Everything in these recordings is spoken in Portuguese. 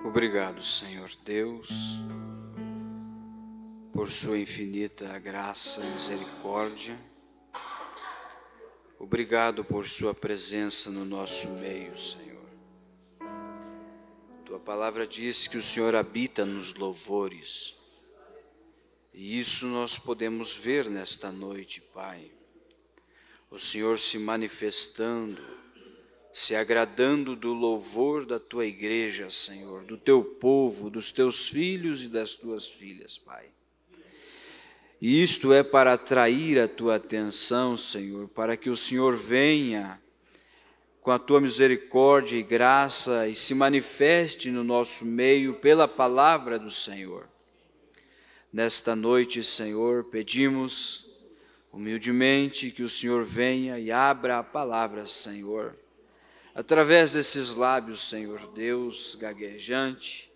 Obrigado, Senhor Deus, por sua infinita graça e misericórdia. Obrigado por sua presença no nosso meio, Senhor. Tua palavra diz que o Senhor habita nos louvores. E isso nós podemos ver nesta noite, Pai. O Senhor se manifestando, se agradando do louvor da Tua igreja, Senhor, do Teu povo, dos Teus filhos e das Tuas filhas, Pai. E isto é para atrair a Tua atenção, Senhor, para que o Senhor venha com a Tua misericórdia e graça e se manifeste no nosso meio pela palavra do Senhor. Nesta noite, Senhor, pedimos humildemente que o Senhor venha e abra a palavra, Senhor, através desses lábios, Senhor Deus, gaguejante,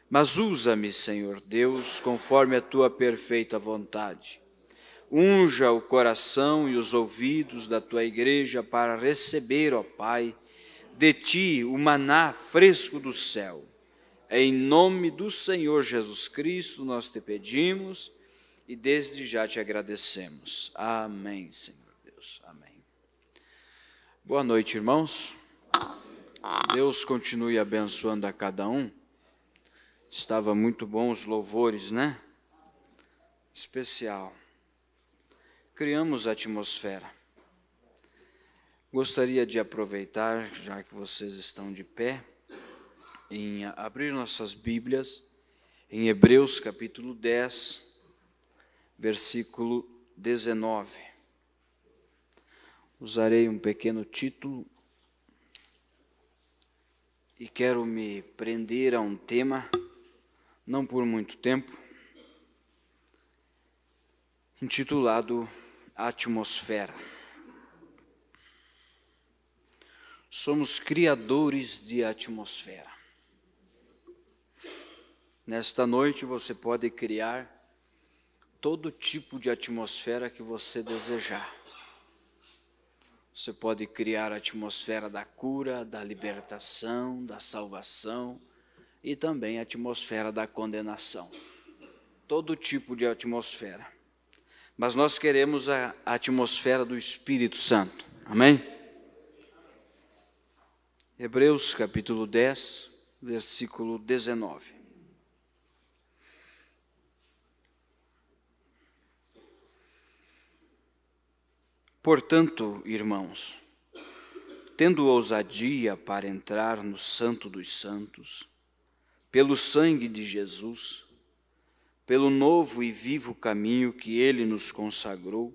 mas usa-me, Senhor Deus, conforme a Tua perfeita vontade. Unja o coração e os ouvidos da Tua igreja para receber, ó Pai, de Ti o maná fresco do céu. Em nome do Senhor Jesus Cristo nós te pedimos e desde já te agradecemos. Amém, Senhor Deus. Amém. Boa noite, irmãos. Deus continue abençoando a cada um. Estava muito bom os louvores, né? Especial. Criamos a atmosfera. Gostaria de aproveitar, já que vocês estão de pé, em abrir nossas Bíblias em Hebreus capítulo 10, versículo 19. Usarei um pequeno título e quero me prender a um tema, não por muito tempo, intitulado Atmosfera. Somos criadores de atmosfera. Nesta noite você pode criar todo tipo de atmosfera que você desejar. Você pode criar a atmosfera da cura, da libertação, da salvação e também a atmosfera da condenação. Todo tipo de atmosfera. Mas nós queremos a atmosfera do Espírito Santo. Amém? Hebreus capítulo 10, versículo 19. Portanto, irmãos, tendo ousadia para entrar no Santo dos Santos, pelo sangue de Jesus, pelo novo e vivo caminho que Ele nos consagrou,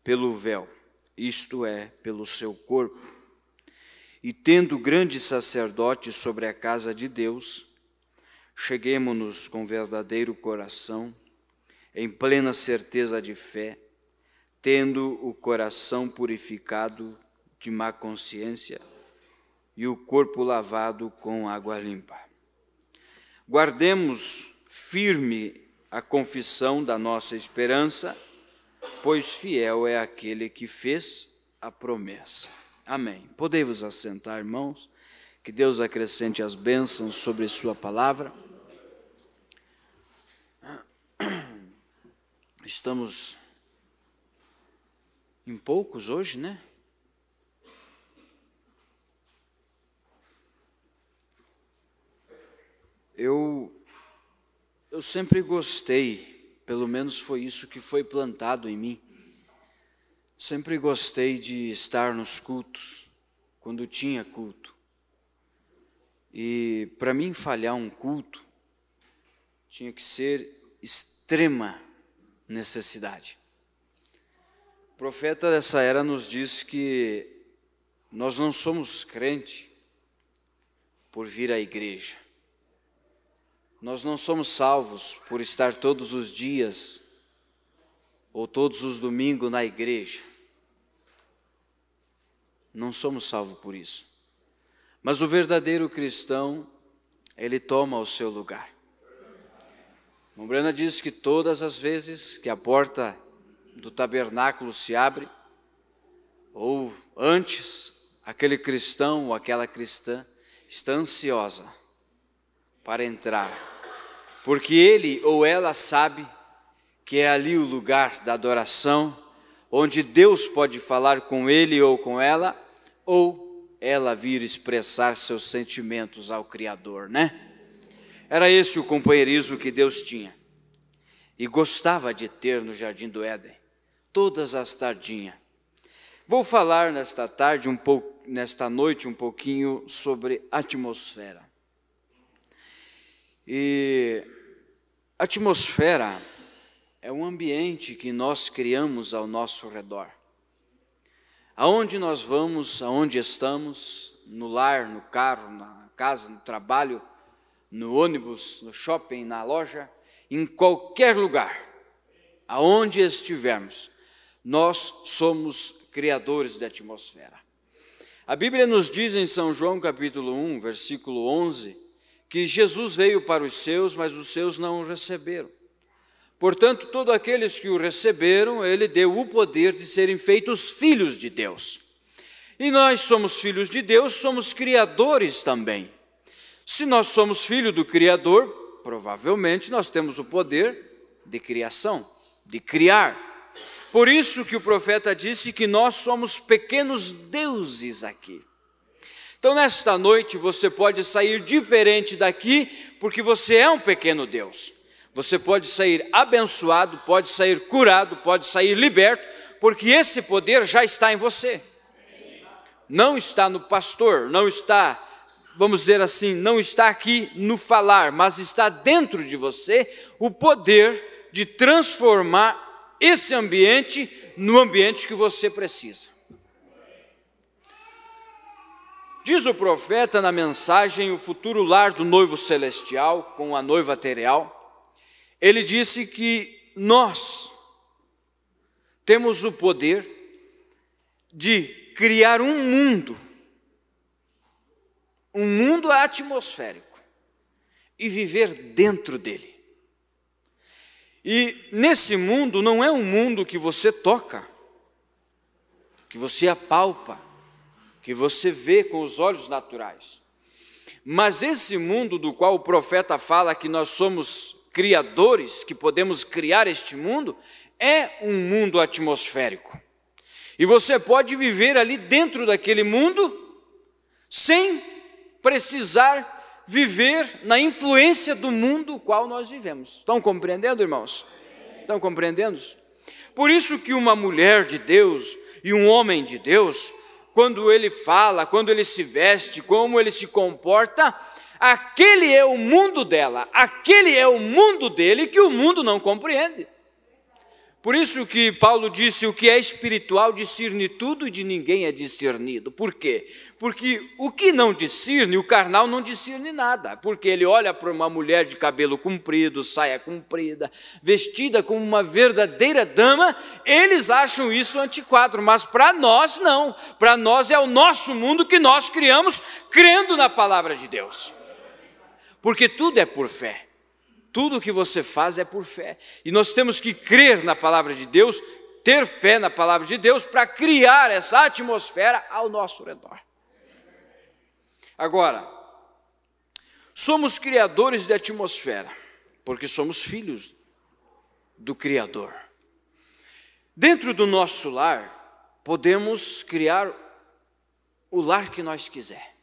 pelo véu, isto é, pelo seu corpo, e tendo grande sacerdote sobre a casa de Deus, cheguemo-nos com verdadeiro coração, em plena certeza de fé, tendo o coração purificado de má consciência e o corpo lavado com água limpa. Guardemos firme a confissão da nossa esperança, pois fiel é aquele que fez a promessa. Amém. Podei-vos assentar, irmãos, que Deus acrescente as bênçãos sobre sua palavra. Estamos em poucos hoje, né? Eu sempre gostei, pelo menos foi isso que foi plantado em mim. Sempre gostei de estar nos cultos, quando tinha culto. E para mim falhar um culto, tinha que ser extrema necessidade. O profeta dessa era nos diz que nós não somos crente por vir à igreja. Nós não somos salvos por estar todos os dias ou todos os domingos na igreja. Não somos salvos por isso. Mas o verdadeiro cristão, ele toma o seu lugar. Mombrana diz que todas as vezes que a porta do tabernáculo se abre, ou antes, aquele cristão ou aquela cristã está ansiosa para entrar, porque ele ou ela sabe que é ali o lugar da adoração, onde Deus pode falar com ele ou com ela, ou ela vir expressar seus sentimentos ao Criador, né? Era esse o companheirismo que Deus tinha e gostava de ter no Jardim do Éden, todas as tardinhas. Vou falar nesta noite um pouquinho sobre atmosfera. E atmosfera é um ambiente que nós criamos ao nosso redor. Aonde nós vamos, aonde estamos, no lar, no carro, na casa, no trabalho, no ônibus, no shopping, na loja, em qualquer lugar, aonde estivermos, nós somos criadores de atmosfera. A Bíblia nos diz em São João capítulo 1, versículo 11, que Jesus veio para os seus, mas os seus não o receberam. Portanto, todos aqueles que o receberam, ele deu o poder de serem feitos filhos de Deus. E nós somos filhos de Deus, somos criadores também. Se nós somos filhos do Criador, provavelmente nós temos o poder de criação, de criar. Por isso que o profeta disse que nós somos pequenos deuses aqui. Então, nesta noite, você pode sair diferente daqui, porque você é um pequeno Deus. Você pode sair abençoado, pode sair curado, pode sair liberto, porque esse poder já está em você. Não está no pastor, não está, vamos dizer assim, não está aqui no falar, mas está dentro de você o poder de transformar esse ambiente no ambiente que você precisa. Diz o profeta na mensagem, o futuro lar do noivo celestial com a noiva etereal, ele disse que nós temos o poder de criar um mundo atmosférico e viver dentro dele. E nesse mundo não é um mundo que você toca, que você apalpa, que você vê com os olhos naturais. Mas esse mundo do qual o profeta fala que nós somos criadores, que podemos criar este mundo, é um mundo atmosférico. E você pode viver ali dentro daquele mundo sem precisar viver na influência do mundo no qual nós vivemos. Estão compreendendo, irmãos? Estão compreendendo? Por isso que uma mulher de Deus e um homem de Deus, quando ele fala, quando ele se veste, como ele se comporta, aquele é o mundo dela, aquele é o mundo dele que o mundo não compreende. Por isso que Paulo disse, o que é espiritual discerne tudo e de ninguém é discernido. Por quê? Porque o que não discerne, o carnal não discerne nada. Porque ele olha para uma mulher de cabelo comprido, saia comprida, vestida como uma verdadeira dama, eles acham isso antiquado, mas para nós não. Para nós é o nosso mundo que nós criamos, crendo na palavra de Deus. Porque tudo é por fé. Tudo o que você faz é por fé. E nós temos que crer na palavra de Deus, ter fé na palavra de Deus para criar essa atmosfera ao nosso redor. Agora, somos criadores de atmosfera, porque somos filhos do Criador. Dentro do nosso lar, podemos criar o lar que nós quiser.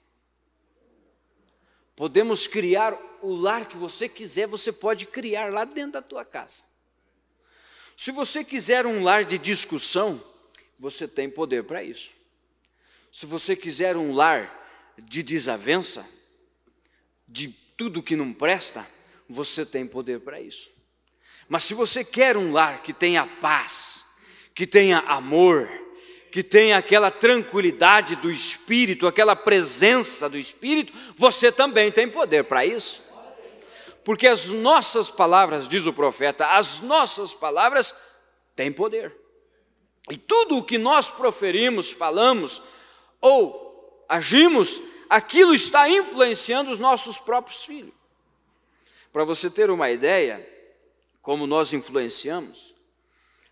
Podemos criar o lar que você quiser, você pode criar lá dentro da tua casa. Se você quiser um lar de discussão, você tem poder para isso. Se você quiser um lar de desavença, de tudo que não presta, você tem poder para isso. Mas se você quer um lar que tenha paz, que tenha amor, que tenha aquela tranquilidade do Espírito, aquela presença do Espírito, você também tem poder para isso. Porque as nossas palavras, diz o profeta, as nossas palavras têm poder. E tudo o que nós proferimos, falamos ou agimos, aquilo está influenciando os nossos próprios filhos. Para você ter uma ideia, como nós influenciamos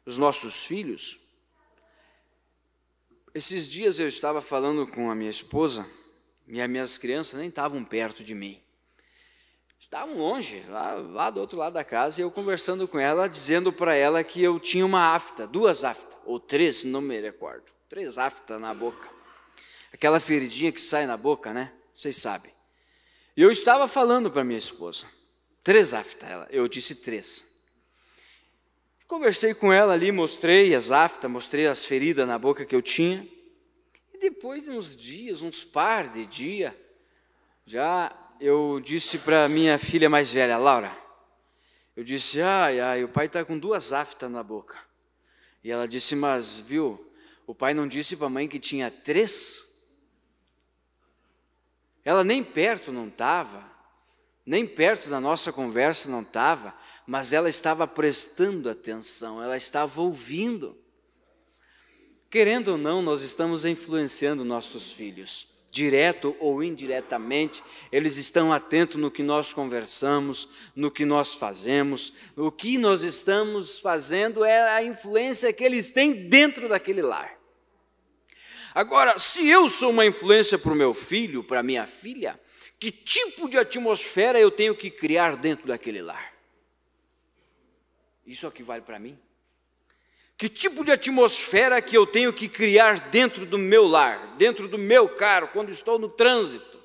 os nossos filhos, esses dias eu estava falando com a minha esposa, e as minhas crianças nem estavam perto de mim. estavam longe, lá do outro lado da casa, e eu conversando com ela, dizendo para ela que eu tinha uma afta, 2 aftas, ou 3, não me recordo, 3 aftas na boca. Aquela feridinha que sai na boca, né? Vocês sabem. E eu estava falando para minha esposa, 3 aftas, eu disse 3. Conversei com ela ali, mostrei as aftas, mostrei as feridas na boca que eu tinha. E depois de uns dias, uns par de dias, já eu disse para minha filha mais velha, Laura, eu disse, o pai está com 2 aftas na boca. E ela disse, mas viu, o pai não disse para a mãe que tinha 3? Ela nem perto não estava, nem perto da nossa conversa não estava, mas ela estava prestando atenção, ela estava ouvindo. Querendo ou não, nós estamos influenciando nossos filhos, direto ou indiretamente, eles estão atentos no que nós conversamos, no que nós fazemos, o que nós estamos fazendo é a influência que eles têm dentro daquele lar. Agora, se eu sou uma influência para o meu filho, para a minha filha, que tipo de atmosfera eu tenho que criar dentro daquele lar? Isso aqui vale para mim? Que tipo de atmosfera que eu tenho que criar dentro do meu lar, dentro do meu carro, quando estou no trânsito,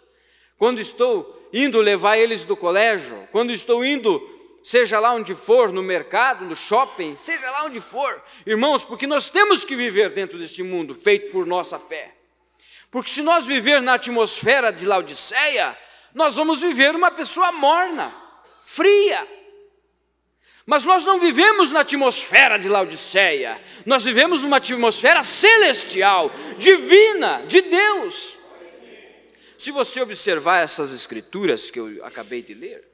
quando estou indo levar eles do colégio, quando estou indo, seja lá onde for, no mercado, no shopping, seja lá onde for, irmãos, porque nós temos que viver dentro desse mundo feito por nossa fé. Porque se nós viver na atmosfera de Laodiceia, nós vamos viver uma pessoa morna, fria. Mas nós não vivemos na atmosfera de Laodiceia, nós vivemos numa atmosfera celestial, divina, de Deus. Se você observar essas escrituras que eu acabei de ler,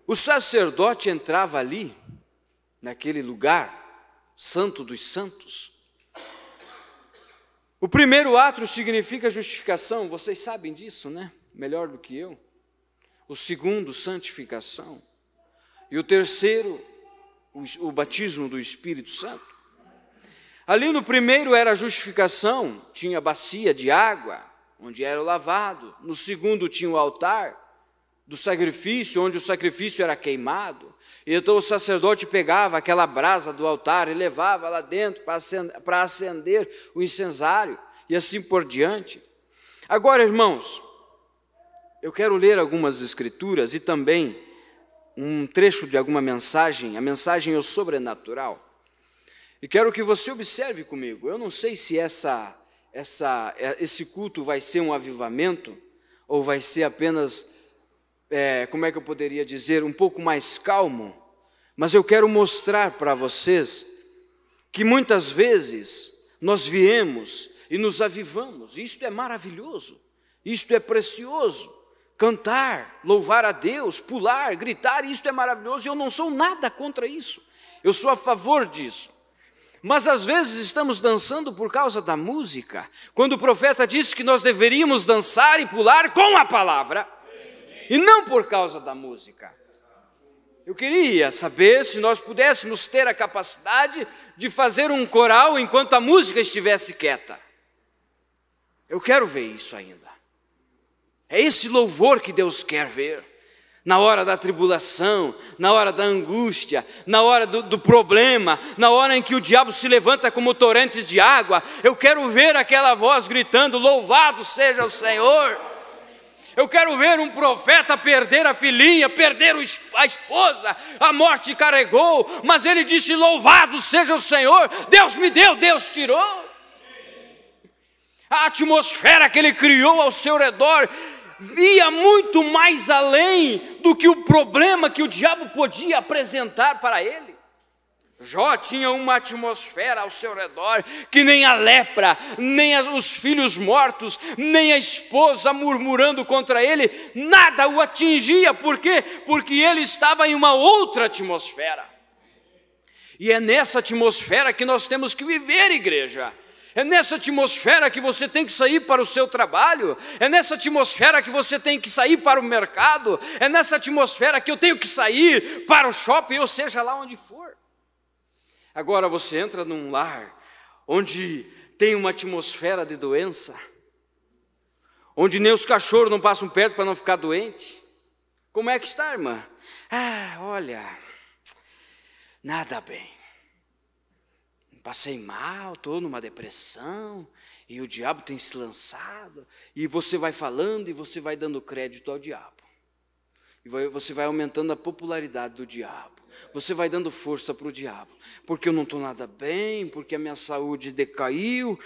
o sacerdote entrava ali, naquele lugar, santo dos santos. O primeiro ato significa justificação, vocês sabem disso, né? Melhor do que eu. O segundo, santificação. E o terceiro, o batismo do Espírito Santo. Ali no primeiro era a justificação, tinha bacia de água, onde era o lavado. No segundo tinha o altar do sacrifício, onde o sacrifício era queimado. E então o sacerdote pegava aquela brasa do altar e levava lá dentro para acender o incensário, e assim por diante. Agora, irmãos, eu quero ler algumas escrituras e também um trecho de alguma mensagem, a mensagem é o sobrenatural. E quero que você observe comigo. Eu não sei se esse culto vai ser um avivamento ou vai ser apenas, como é que eu poderia dizer, um pouco mais calmo. Mas eu quero mostrar para vocês que muitas vezes nós viemos e nos avivamos. Isto é maravilhoso, isto é precioso. Cantar, louvar a Deus, pular, gritar, isto é maravilhoso, e eu não sou nada contra isso, eu sou a favor disso. Mas às vezes estamos dançando por causa da música, quando o profeta disse que nós deveríamos dançar e pular com a palavra, e não por causa da música. Eu queria saber se nós pudéssemos ter a capacidade de fazer um coral enquanto a música estivesse quieta. Eu quero ver isso ainda. É esse louvor que Deus quer ver, na hora da tribulação, na hora da angústia, na hora do problema, na hora em que o diabo se levanta como torrentes de água. Eu quero ver aquela voz gritando, louvado seja o Senhor. Eu quero ver um profeta perder a filhinha, perder a esposa, a morte carregou, mas ele disse, louvado seja o Senhor, Deus me deu, Deus tirou. A atmosfera que ele criou ao seu redor via muito mais além do que o problema que o diabo podia apresentar para ele. Jó tinha uma atmosfera ao seu redor que nem a lepra, nem os filhos mortos, nem a esposa murmurando contra ele, nada o atingia. Por quê? Porque ele estava em uma outra atmosfera. E é nessa atmosfera que nós temos que viver, igreja. É nessa atmosfera que você tem que sair para o seu trabalho, é nessa atmosfera que você tem que sair para o mercado, é nessa atmosfera que eu tenho que sair para o shopping, ou seja lá onde for. Agora você entra num lar onde tem uma atmosfera de doença, onde nem os cachorros não passam perto para não ficar doente. Como é que está, irmã? Olha, nada bem. Passei mal, estou numa depressão, e o diabo tem se lançado, e você vai falando, e você vai dando crédito ao diabo. E você vai aumentando a popularidade do diabo. Você vai dando força para o diabo. Porque eu não estou nada bem, porque a minha saúde decaiu,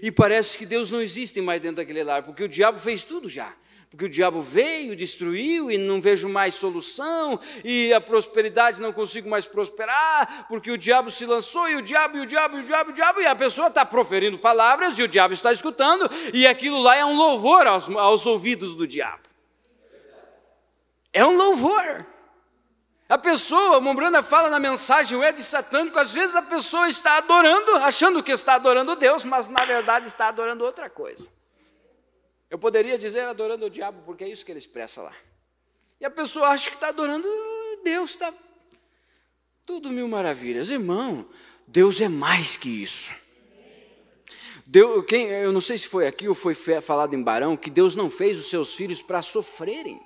e parece que Deus não existe mais dentro daquele lar, porque o diabo fez tudo já. Porque o diabo veio, destruiu, e não vejo mais solução, e a prosperidade não consigo mais prosperar, porque o diabo se lançou, e o diabo, e a pessoa está proferindo palavras, e o diabo está escutando, e aquilo lá é um louvor aos ouvidos do diabo. É um louvor. A pessoa, o Mombrana fala na mensagem, o Ed satânico, às vezes a pessoa está adorando, achando que está adorando Deus, mas na verdade está adorando outra coisa. Eu poderia dizer adorando o diabo, porque é isso que ele expressa lá. E a pessoa acha que está adorando Deus, está tudo mil maravilhas. Irmão, Deus é mais que isso. Eu não sei se foi aqui ou foi falado em Barão, que Deus não fez os seus filhos para sofrerem.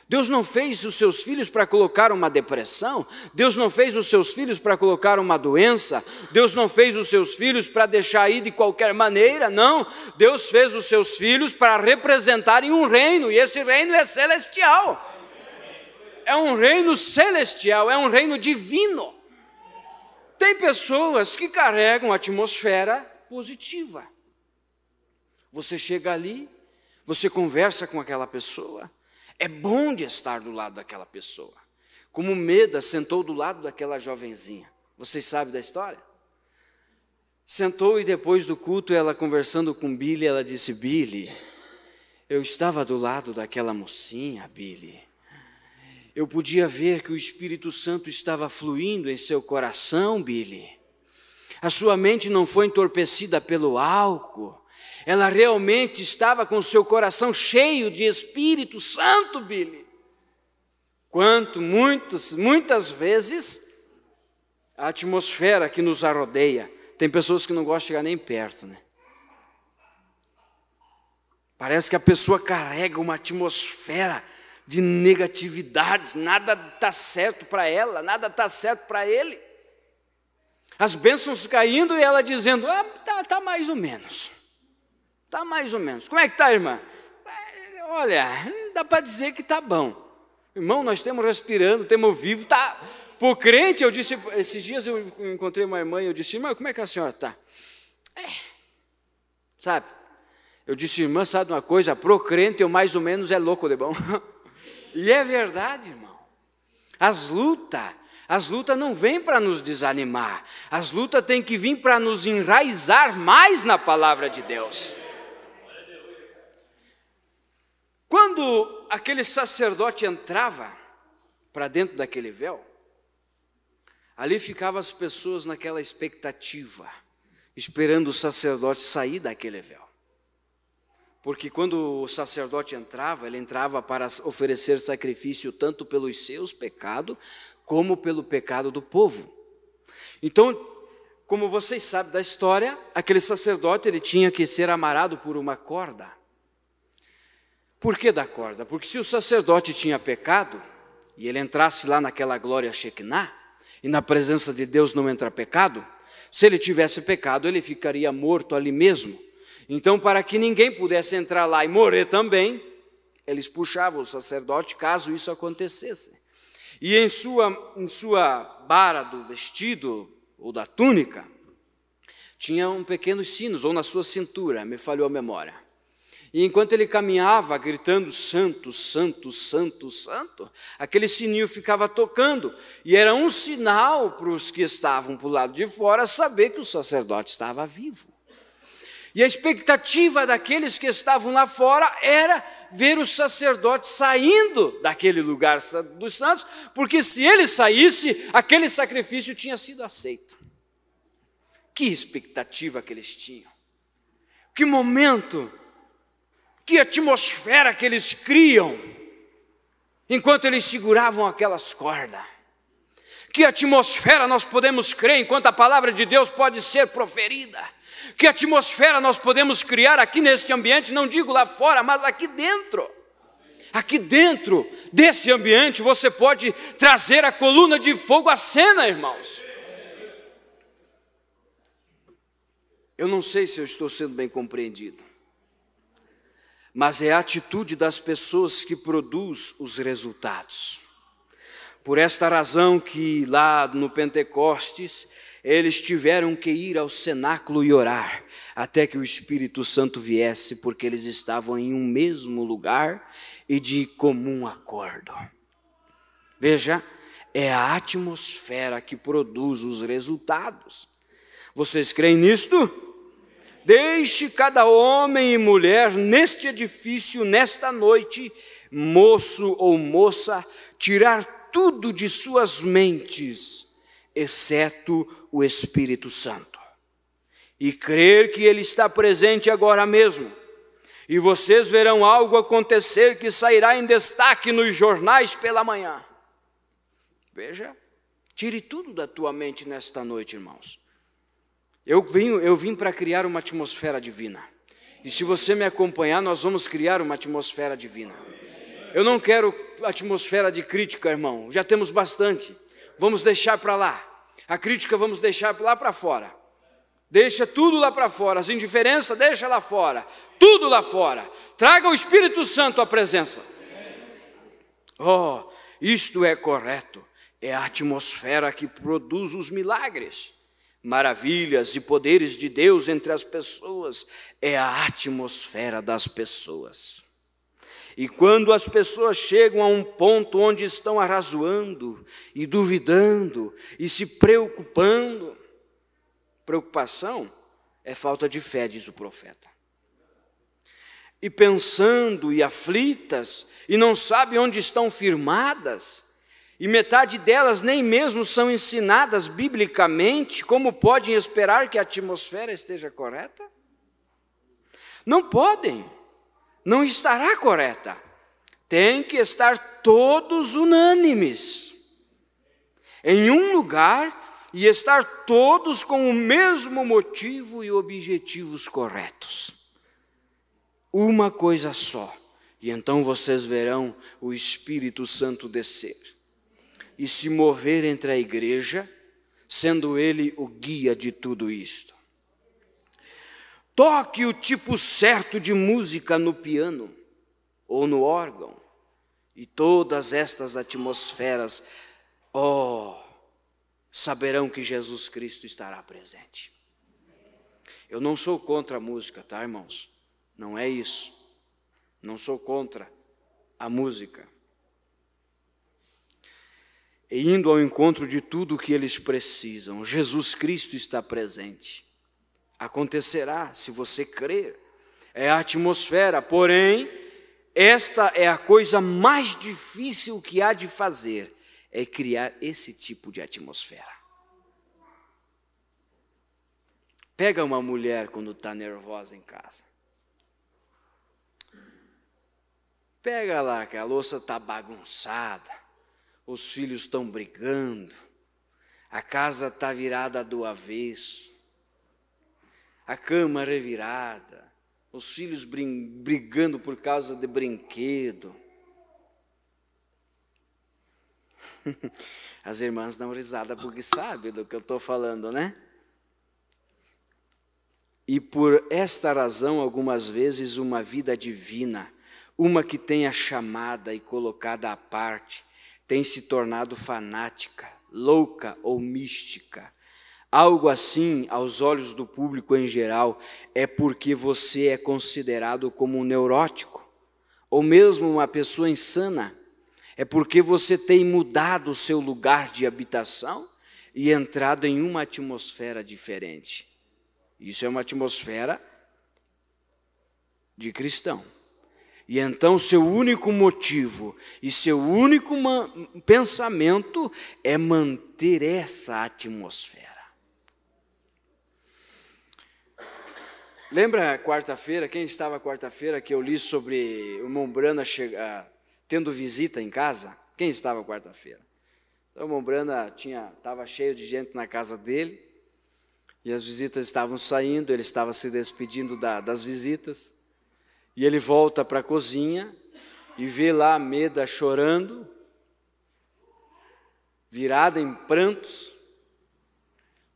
Deus não fez os seus filhos para colocar uma depressão, Deus não fez os seus filhos para colocar uma doença, Deus não fez os seus filhos para deixar ir de qualquer maneira, não. Deus fez os seus filhos para representarem um reino, e esse reino é celestial. É um reino celestial, é um reino divino. Tem pessoas que carregam atmosfera positiva. Você chega ali, você conversa com aquela pessoa, é bom de estar do lado daquela pessoa. Como Meda sentou do lado daquela jovenzinha. Vocês sabem da história? Sentou e depois do culto, ela conversando com Billy, ela disse: Billy, eu estava do lado daquela mocinha, Billy. Eu podia ver que o Espírito Santo estava fluindo em seu coração, Billy. A sua mente não foi entorpecida pelo álcool. Ela realmente estava com seu coração cheio de Espírito Santo, Billy. Muitas vezes, a atmosfera que nos rodeia, tem pessoas que não gostam de chegar nem perto, né? Parece que a pessoa carrega uma atmosfera de negatividade, nada está certo para ela, nada está certo para ele. As bênçãos caindo e ela dizendo: tá mais ou menos. Está mais ou menos. Como é que está, irmã? Olha, dá para dizer que está bom. Irmão, nós estamos respirando, estamos vivos. Tá. Para o crente, eu disse, esses dias eu encontrei uma irmã e eu disse: irmã, como é que a senhora está? Sabe? Eu disse: irmã, sabe uma coisa? Para o crente, eu mais ou menos é louco de bom. E é verdade, irmão. As lutas não vêm para nos desanimar. As lutas têm que vir para nos enraizar mais na palavra de Deus. Quando aquele sacerdote entrava para dentro daquele véu, ali ficavam as pessoas naquela expectativa, esperando o sacerdote sair daquele véu. Porque quando o sacerdote entrava, ele entrava para oferecer sacrifício tanto pelos seus pecados, como pelo pecado do povo. Então, como vocês sabem da história, aquele sacerdote ele tinha que ser amarrado por uma corda. Por que da corda? Porque se o sacerdote tinha pecado, e ele entrasse lá naquela glória Shekinah, e na presença de Deus não entra pecado, se ele tivesse pecado, ele ficaria morto ali mesmo. Então, para que ninguém pudesse entrar lá e morrer também, eles puxavam o sacerdote caso isso acontecesse. E em sua bara do vestido ou da túnica, tinha pequenos sinos, ou na sua cintura, me falhou a memória. E enquanto ele caminhava gritando santo, santo, santo, santo, aquele sininho ficava tocando. E era um sinal para os que estavam para o lado de fora saber que o sacerdote estava vivo. E a expectativa daqueles que estavam lá fora era ver o sacerdote saindo daquele lugar dos santos, porque se ele saísse, aquele sacrifício tinha sido aceito. Que expectativa que eles tinham. Que momento, que atmosfera que eles criam, enquanto eles seguravam aquelas cordas. Que atmosfera nós podemos crer enquanto a palavra de Deus pode ser proferida. Que atmosfera nós podemos criar aqui neste ambiente, não digo lá fora, mas aqui dentro. Aqui dentro desse ambiente você pode trazer a coluna de fogo à cena, irmãos. Eu não sei se eu estou sendo bem compreendido, mas é a atitude das pessoas que produz os resultados. Por esta razão que lá no Pentecostes, eles tiveram que ir ao cenáculo e orar, até que o Espírito Santo viesse, porque eles estavam em um mesmo lugar e de comum acordo. Veja, é a atmosfera que produz os resultados. Vocês creem nisto? Deixe cada homem e mulher neste edifício, nesta noite, moço ou moça, tirar tudo de suas mentes, exceto o Espírito Santo, e crer que Ele está presente agora mesmo. E vocês verão algo acontecer que sairá em destaque nos jornais pela manhã. Veja, tire tudo da tua mente nesta noite, irmãos. Eu vim para criar uma atmosfera divina. E se você me acompanhar, nós vamos criar uma atmosfera divina. Eu não quero atmosfera de crítica, irmão. Já temos bastante. Vamos deixar para lá. A crítica vamos deixar lá para fora. Deixa tudo lá para fora. As indiferenças, deixa lá fora. Tudo lá fora. Traga o Espírito Santo à presença. Oh, isto é correto. É a atmosfera que produz os milagres. Maravilhas e poderes de Deus entre as pessoas. É a atmosfera das pessoas. E quando as pessoas chegam a um ponto onde estão arrazoando e duvidando e se preocupando, preocupação é falta de fé, diz o profeta. E pensando e aflitas e não sabem onde estão firmadas, e metade delas nem mesmo são ensinadas biblicamente, como podem esperar que a atmosfera esteja correta? Não podem. Não estará correta. Tem que estar todos unânimes em um lugar e estar todos com o mesmo motivo e objetivos corretos. Uma coisa só. E então vocês verão o Espírito Santo descer e se mover entre a igreja, sendo Ele o guia de tudo isto. Toque o tipo certo de música no piano ou no órgão, e todas estas atmosferas, saberão que Jesus Cristo estará presente. Eu não sou contra a música, tá, irmãos? Não é isso. Não sou contra a música. E indo ao encontro de tudo o que eles precisam, Jesus Cristo está presente. Acontecerá se você crer. É a atmosfera, porém, esta é a coisa mais difícil que há de fazer, é criar esse tipo de atmosfera. Pega uma mulher quando está nervosa em casa. Pega lá que a louça está bagunçada, os filhos estão brigando, a casa está virada do avesso, a cama revirada, os filhos brigando por causa de brinquedo. As irmãs dão risada porque sabem do que eu estou falando, né? E por esta razão, algumas vezes, uma vida divina, uma que tenha chamada e colocada à parte, tem se tornado fanática, louca ou mística. Algo assim, aos olhos do público em geral, é porque você é considerado como um neurótico, ou mesmo uma pessoa insana. É porque você tem mudado o seu lugar de habitação e entrado em uma atmosfera diferente. Isso é uma atmosfera de cristão. E então seu único motivo e seu único pensamento é manter essa atmosfera. Lembra quarta-feira, quem estava quarta-feira que eu li sobre o Mombrana tendo visita em casa? Quem estava quarta-feira? Então o Mombrana estava cheio de gente na casa dele, e as visitas estavam saindo, ele estava se despedindo das visitas, e ele volta para a cozinha, e vê lá a Meda chorando, virada em prantos,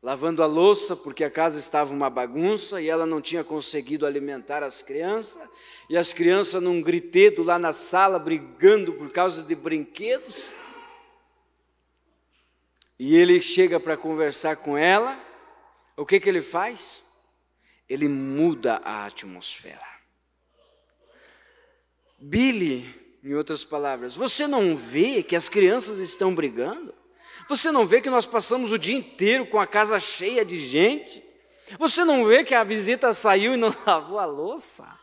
lavando a louça porque a casa estava uma bagunça e ela não tinha conseguido alimentar as crianças, e as crianças num gritedo lá na sala brigando por causa de brinquedos. E ele chega para conversar com ela. O que ele faz? Ele muda a atmosfera. Billy, em outras palavras, você não vê que as crianças estão brigando? Você não vê que nós passamos o dia inteiro com a casa cheia de gente? Você não vê que a visita saiu e não lavou a louça?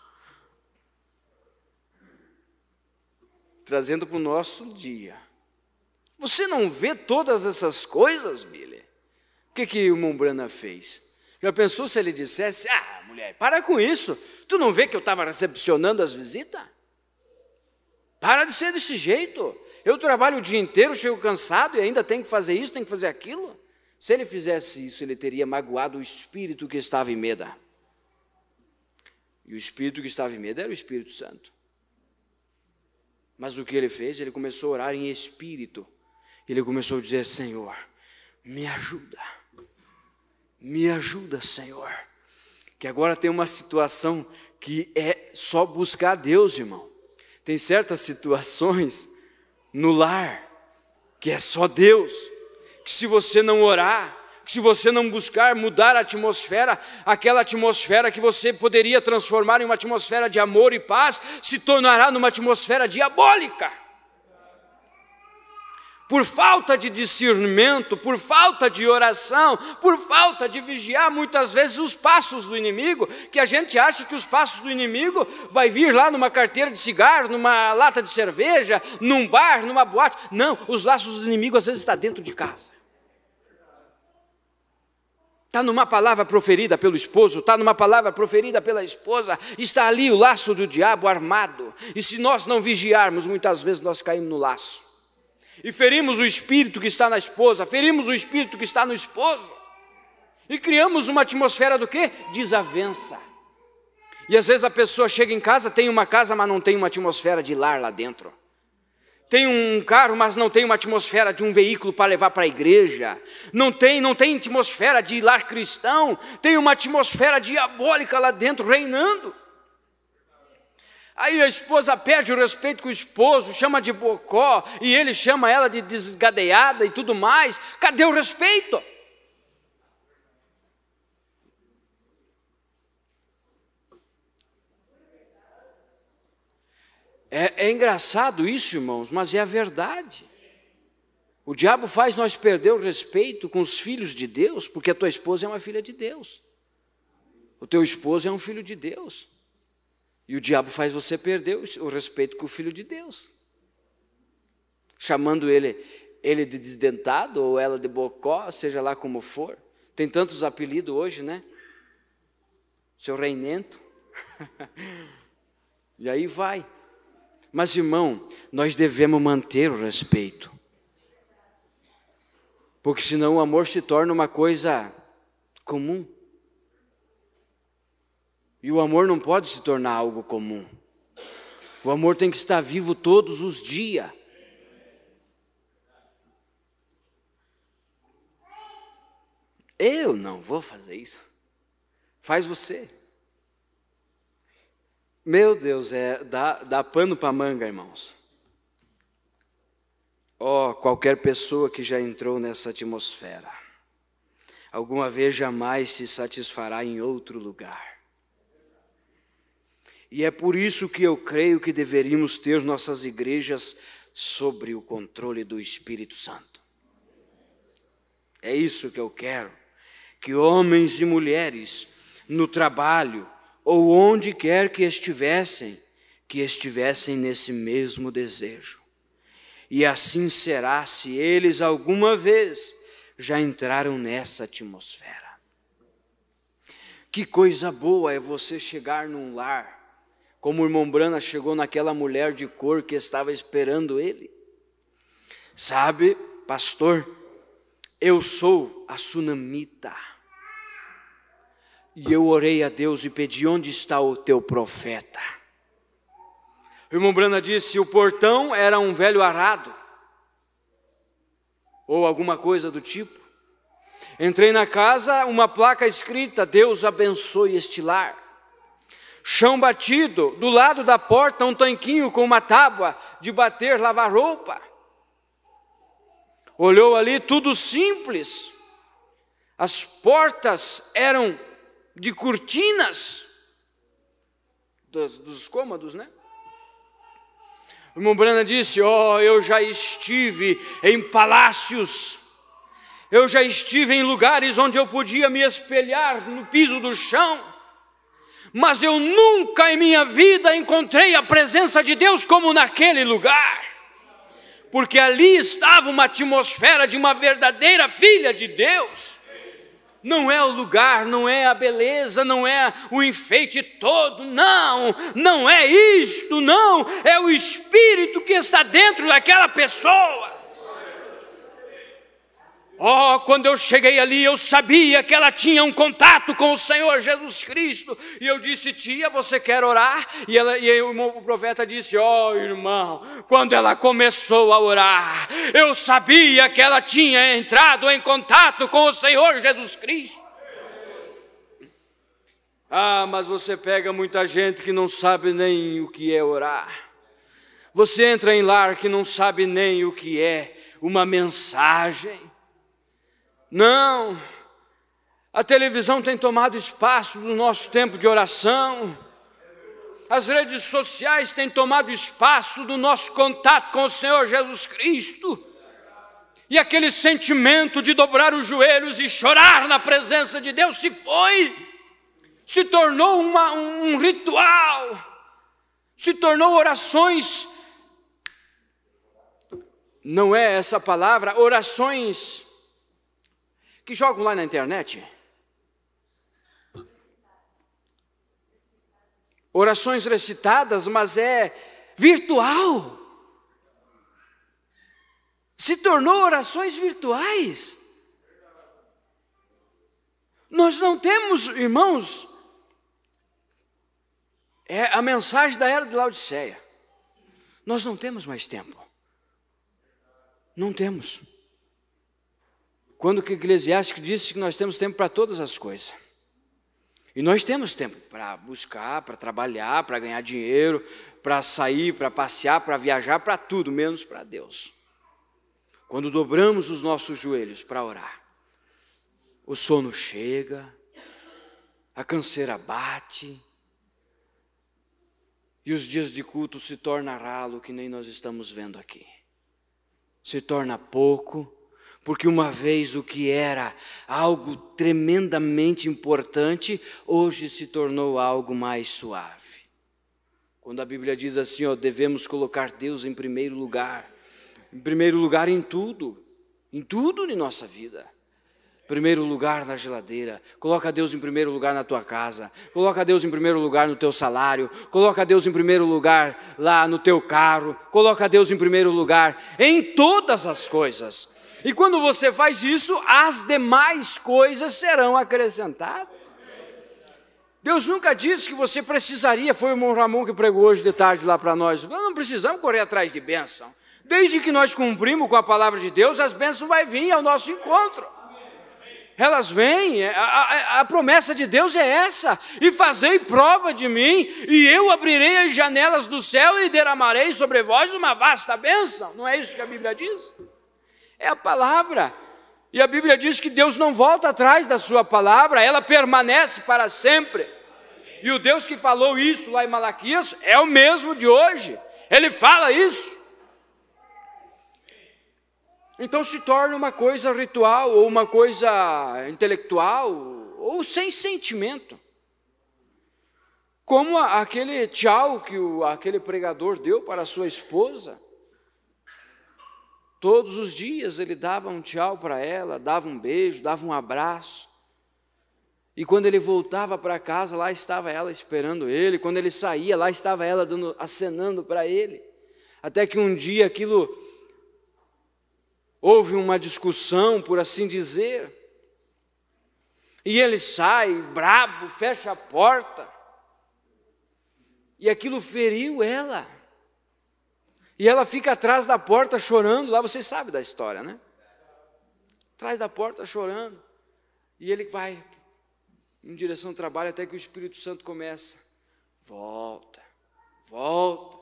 Trazendo para o nosso dia. Você não vê todas essas coisas, Billy? O que o irmão Brana fez? Já pensou se ele dissesse, mulher, para com isso. Tu não vê que eu estava recepcionando as visitas? Para de ser desse jeito. Eu trabalho o dia inteiro, chego cansado e ainda tenho que fazer isso, tenho que fazer aquilo. Se ele fizesse isso, ele teria magoado o espírito que estava em Meda. E o espírito que estava em Meda era o Espírito Santo. Mas o que ele fez? Ele começou a orar em espírito. Ele começou a dizer, Senhor, me ajuda. Me ajuda, Senhor. Que agora tem uma situação que é só buscar a Deus, irmão. Tem certas situações no lar que é só Deus. Que se você não orar, que se você não buscar mudar a atmosfera, aquela atmosfera que você poderia transformar em uma atmosfera de amor e paz, se tornará numa atmosfera diabólica. Por falta de discernimento, por falta de oração, por falta de vigiar muitas vezes os passos do inimigo, que a gente acha que os passos do inimigo vai vir lá numa carteira de cigarro, numa lata de cerveja, num bar, numa boate. Não, os laços do inimigo às vezes estão dentro de casa. Está numa palavra proferida pelo esposo, está numa palavra proferida pela esposa, está ali o laço do diabo armado. E se nós não vigiarmos, muitas vezes nós caímos no laço. E ferimos o espírito que está na esposa, ferimos o espírito que está no esposo. E criamos uma atmosfera do quê? Desavença. E às vezes a pessoa chega em casa, tem uma casa, mas não tem uma atmosfera de lar lá dentro. Tem um carro, mas não tem uma atmosfera de um veículo para levar para a igreja. Não tem atmosfera de lar cristão. Tem uma atmosfera diabólica lá dentro, reinando. Aí a esposa perde o respeito com o esposo, chama de bocó, e ele chama ela de desgadeada e tudo mais. Cadê o respeito? É engraçado isso, irmãos, mas é a verdade. O diabo faz nós perder o respeito com os filhos de Deus, porque a tua esposa é uma filha de Deus. O teu esposo é um filho de Deus. E o diabo faz você perder o respeito com o Filho de Deus. Chamando ele de desdentado ou ela de bocó, seja lá como for. Tem tantos apelidos hoje, né? Seu reinento. E aí vai. Mas, irmão, nós devemos manter o respeito. Porque senão o amor se torna uma coisa comum. E o amor não pode se tornar algo comum. O amor tem que estar vivo todos os dias. Eu não vou fazer isso. Faz você. Meu Deus, dá pano para manga, irmãos. Qualquer pessoa que já entrou nessa atmosfera, alguma vez jamais se satisfará em outro lugar. E é por isso que eu creio que deveríamos ter nossas igrejas sobre o controle do Espírito Santo. É isso que eu quero, que homens e mulheres no trabalho ou onde quer que estivessem nesse mesmo desejo. E assim será se eles alguma vez já entraram nessa atmosfera. Que coisa boa é você chegar num lar, como o irmão Brana chegou naquela mulher de cor que estava esperando ele. Sabe, pastor, eu sou a sunamita. E eu orei a Deus e pedi, onde está o teu profeta? O irmão Brana disse: o portão era um velho arado, ou alguma coisa do tipo. Entrei na casa, uma placa escrita: Deus abençoe este lar. Chão batido, do lado da porta um tanquinho com uma tábua de bater, lavar roupa. Olhou ali, tudo simples. As portas eram de cortinas dos cômodos, né? O irmão Brana disse: eu já estive em palácios, eu já estive em lugares onde eu podia me espelhar no piso do chão, mas eu nunca em minha vida encontrei a presença de Deus como naquele lugar, porque ali estava uma atmosfera de uma verdadeira filha de Deus. Não é o lugar, não é a beleza, não é o enfeite todo, não é isto, não, é o Espírito que está dentro daquela pessoa. Quando eu cheguei ali, eu sabia que ela tinha um contato com o Senhor Jesus Cristo, e eu disse: tia, você quer orar? E o profeta disse: irmão, quando ela começou a orar, eu sabia que ela tinha entrado em contato com o Senhor Jesus Cristo. Mas você pega muita gente que não sabe nem o que é orar. Você entra em lar que não sabe nem o que é uma mensagem. Não, a televisão tem tomado espaço do nosso tempo de oração, as redes sociais têm tomado espaço do nosso contato com o Senhor Jesus Cristo, e aquele sentimento de dobrar os joelhos e chorar na presença de Deus se tornou um ritual, se tornou orações, não é essa palavra, orações que jogam lá na internet. Orações recitadas, mas é virtual. Se tornou orações virtuais. Nós não temos, irmãos, é a mensagem da era de Laodiceia. Nós não temos mais tempo. Não temos. Quando que Eclesiastes disse que nós temos tempo para todas as coisas. E nós temos tempo para buscar, para trabalhar, para ganhar dinheiro, para sair, para passear, para viajar, para tudo, menos para Deus. Quando dobramos os nossos joelhos para orar, o sono chega, a canseira bate, e os dias de culto se tornam ralo, que nem nós estamos vendo aqui. Se torna pouco, porque uma vez o que era algo tremendamente importante, hoje se tornou algo mais suave. Quando a Bíblia diz assim, devemos colocar Deus em primeiro lugar em tudo em nossa vida. Primeiro lugar na geladeira, coloca Deus em primeiro lugar na tua casa, coloca Deus em primeiro lugar no teu salário, coloca Deus em primeiro lugar lá no teu carro, coloca Deus em primeiro lugar em todas as coisas. E quando você faz isso, as demais coisas serão acrescentadas. Deus nunca disse que você precisaria, foi o irmão Ramon que pregou hoje de tarde lá para nós, nós não precisamos correr atrás de bênção. Desde que nós cumprimos com a palavra de Deus, as bênçãos vão vir ao nosso encontro. Elas vêm, a promessa de Deus é essa: e fazei prova de mim, e eu abrirei as janelas do céu e derramarei sobre vós uma vasta bênção. Não é isso que a Bíblia diz? É a palavra, e a Bíblia diz que Deus não volta atrás da sua palavra, ela permanece para sempre, e o Deus que falou isso lá em Malaquias é o mesmo de hoje, Ele fala isso. Então se torna uma coisa ritual, ou uma coisa intelectual, ou sem sentimento, como aquele tchau que aquele pregador deu para a sua esposa. Todos os dias ele dava um tchau para ela, dava um beijo, dava um abraço. E quando ele voltava para casa, lá estava ela esperando ele. Quando ele saía, lá estava ela acenando para ele. Até que um dia houve uma discussão, por assim dizer. E ele sai brabo, fecha a porta. E aquilo feriu ela. E ela fica atrás da porta chorando, lá vocês sabem da história, né? Atrás da porta chorando. E ele vai em direção ao trabalho até que o Espírito Santo começa. Volta, volta.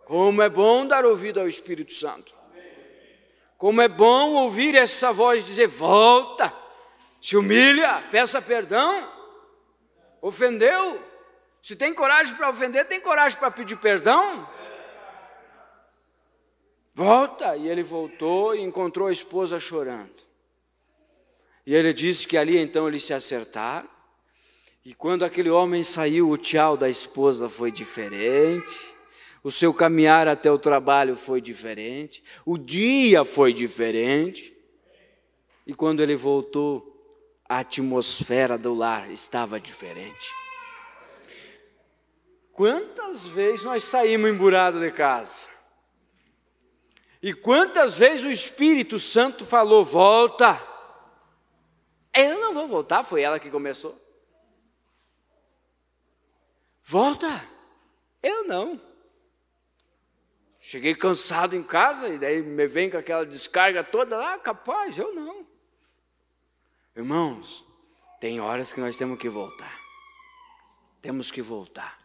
Como é bom dar ouvido ao Espírito Santo. Como é bom ouvir essa voz dizer, volta, se humilha, peça perdão. Ofendeu. Se tem coragem para ofender, tem coragem para pedir perdão? Volta. E ele voltou e encontrou a esposa chorando. E ele disse que ali então eles se acertaram. E quando aquele homem saiu, o tchau da esposa foi diferente. O seu caminhar até o trabalho foi diferente. O dia foi diferente. E quando ele voltou, a atmosfera do lar estava diferente. Quantas vezes nós saímos emburados de casa? E quantas vezes o Espírito Santo falou, volta. Eu não vou voltar, foi ela que começou. Volta. Eu não. Cheguei cansado em casa e daí me vem com aquela descarga toda lá, capaz, eu não. Irmãos, tem horas que nós temos que voltar. Temos que voltar.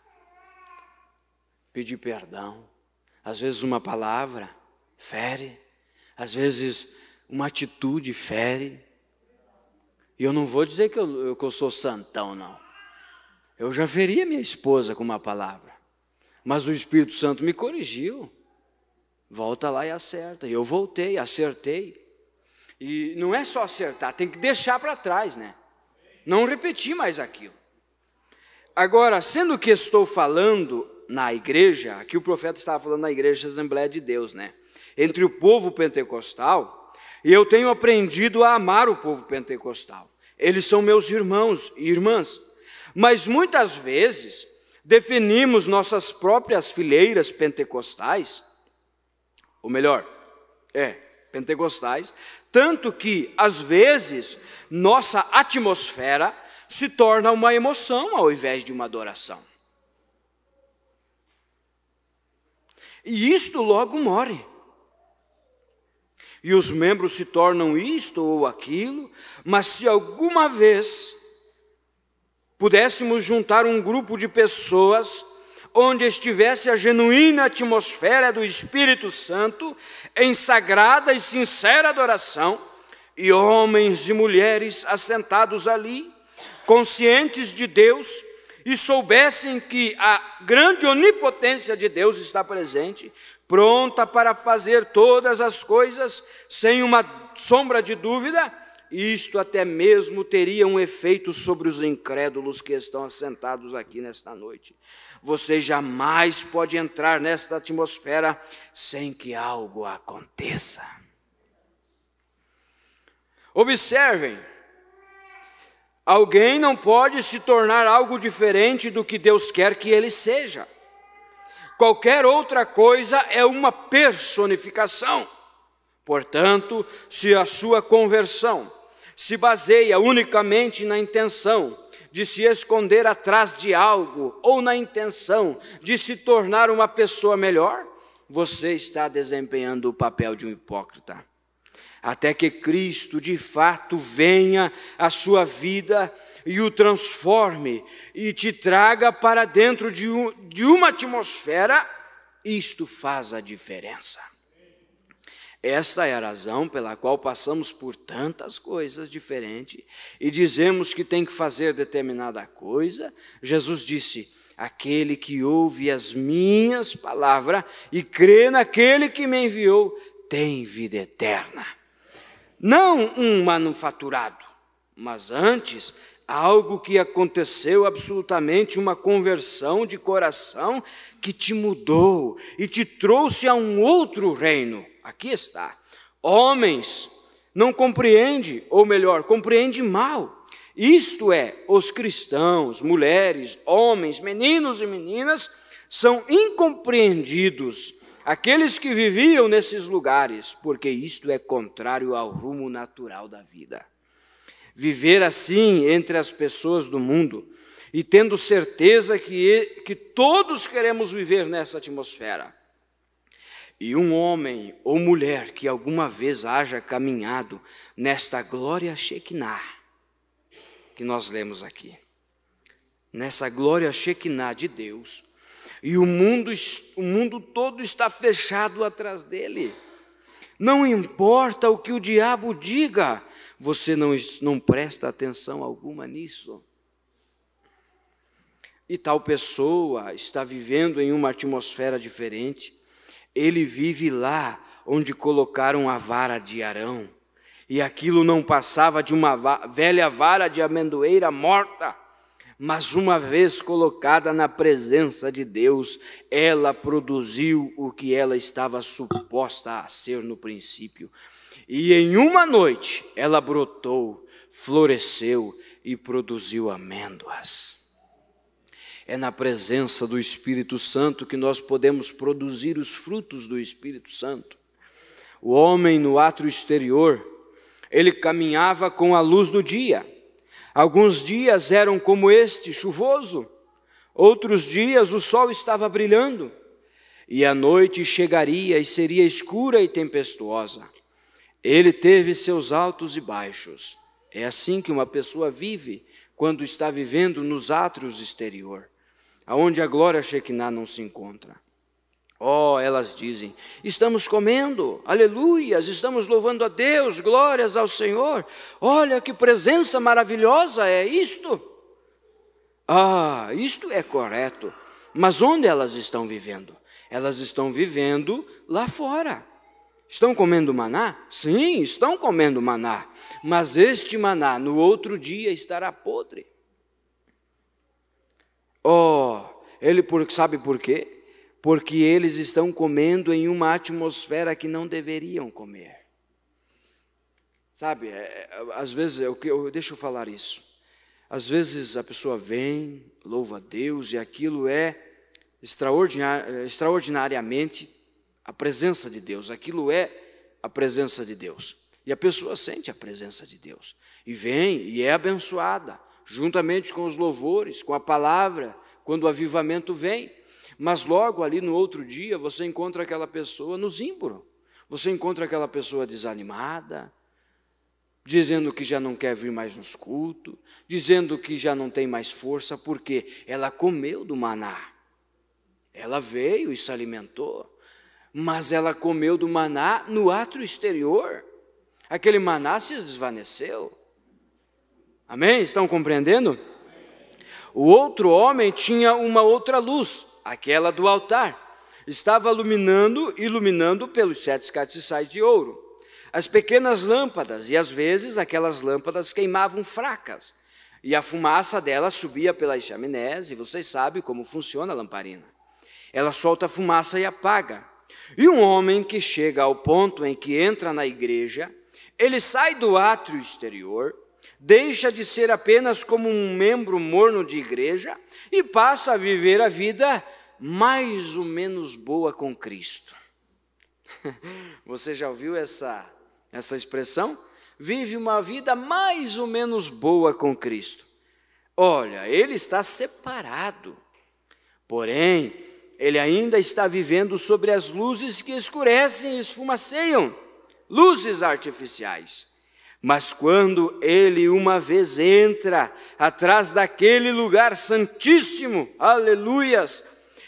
Pedir perdão. Às vezes uma palavra fere. Às vezes uma atitude fere. E eu não vou dizer que eu sou santão, não. Eu já feri a minha esposa com uma palavra. Mas o Espírito Santo me corrigiu. Volta lá e acerta. E eu voltei, acertei. E não é só acertar, tem que deixar para trás, né? Não repetir mais aquilo. Agora, sendo que estou falando na igreja, aqui o profeta estava falando na igreja da Assembleia de Deus, né? Entre o povo pentecostal, e eu tenho aprendido a amar o povo pentecostal. Eles são meus irmãos e irmãs. Mas muitas vezes definimos nossas próprias fileiras pentecostais, ou melhor, pentecostais, tanto que, às vezes, nossa atmosfera se torna uma emoção ao invés de uma adoração. E isto logo morre. E os membros se tornam isto ou aquilo, mas se alguma vez pudéssemos juntar um grupo de pessoas onde estivesse a genuína atmosfera do Espírito Santo, em sagrada e sincera adoração, e homens e mulheres assentados ali, conscientes de Deus, e soubessem que a grande onipotência de Deus está presente, pronta para fazer todas as coisas, sem uma sombra de dúvida, isto até mesmo teria um efeito sobre os incrédulos que estão assentados aqui nesta noite. Você jamais pode entrar nesta atmosfera sem que algo aconteça. Observem, alguém não pode se tornar algo diferente do que Deus quer que ele seja. Qualquer outra coisa é uma personificação. Portanto, se a sua conversão se baseia unicamente na intenção de se esconder atrás de algo ou na intenção de se tornar uma pessoa melhor, você está desempenhando o papel de um hipócrita. Até que Cristo de fato venha à sua vida e o transforme e te traga para dentro de uma atmosfera, isto faz a diferença. Esta é a razão pela qual passamos por tantas coisas diferentes e dizemos que tem que fazer determinada coisa. Jesus disse, aquele que ouve as minhas palavras e crê naquele que me enviou, tem vida eterna. Não um manufaturado, mas antes algo que aconteceu absolutamente, uma conversão de coração que te mudou e te trouxe a um outro reino. Aqui está. Homens não compreendem, ou melhor, compreendem mal. Isto é, os cristãos, mulheres, homens, meninos e meninas são incompreendidos. Aqueles que viviam nesses lugares, porque isto é contrário ao rumo natural da vida. Viver assim entre as pessoas do mundo e tendo certeza que todos queremos viver nessa atmosfera. E um homem ou mulher que alguma vez haja caminhado nesta glória Shekinah, que nós lemos aqui, nessa glória Shekinah de Deus, e o mundo todo está fechado atrás dele. Não importa o que o diabo diga, você não presta atenção alguma nisso. E tal pessoa está vivendo em uma atmosfera diferente. Ele vive lá onde colocaram a vara de Arão, e aquilo não passava de uma velha vara de amendoeira morta, mas uma vez colocada na presença de Deus, ela produziu o que ela estava suposta a ser no princípio. E em uma noite ela brotou, floresceu e produziu amêndoas. É na presença do Espírito Santo que nós podemos produzir os frutos do Espírito Santo. O homem no átrio exterior, ele caminhava com a luz do dia. Alguns dias eram como este, chuvoso. Outros dias o sol estava brilhando. E a noite chegaria e seria escura e tempestuosa. Ele teve seus altos e baixos. É assim que uma pessoa vive quando está vivendo nos átrios exterior, aonde a glória Shekinah não se encontra. Elas dizem, estamos comendo, aleluias, estamos louvando a Deus, glórias ao Senhor. Olha que presença maravilhosa é isto. Isto é correto. Mas onde elas estão vivendo? Elas estão vivendo lá fora. Estão comendo maná? Sim, estão comendo maná. Mas este maná no outro dia estará podre. Sabe por quê? Porque eles estão comendo em uma atmosfera que não deveriam comer. Sabe, às vezes, deixa eu falar isso. Às vezes a pessoa vem, louva a Deus, e aquilo é extraordinariamente a presença de Deus. Aquilo é a presença de Deus. E a pessoa sente a presença de Deus. E vem e é abençoada, juntamente com os louvores, com a palavra, quando o avivamento vem. Mas logo ali no outro dia você encontra aquela pessoa no zimbro. Você encontra aquela pessoa desanimada, dizendo que já não quer vir mais nos cultos, dizendo que já não tem mais força, porque ela comeu do maná. Ela veio e se alimentou, mas ela comeu do maná no átrio exterior. Aquele maná se desvaneceu. Amém? Estão compreendendo? O outro homem tinha uma outra luz, aquela do altar. Estava iluminando pelos 7 castiçais de ouro. As pequenas lâmpadas, e às vezes aquelas lâmpadas queimavam fracas, e a fumaça delas subia pelas chaminés, e vocês sabem como funciona a lamparina. Ela solta fumaça e apaga. E um homem que chega ao ponto em que entra na igreja, ele sai do átrio exterior, deixa de ser apenas como um membro morno de igreja e passa a viver a vida mais ou menos boa com Cristo. Você já ouviu essa expressão? Vive uma vida mais ou menos boa com Cristo. Olha, ele está separado, porém, ele ainda está vivendo sobre as luzes que escurecem e esfumaceiam, luzes artificiais. Mas quando ele uma vez entra atrás daquele lugar santíssimo, aleluias,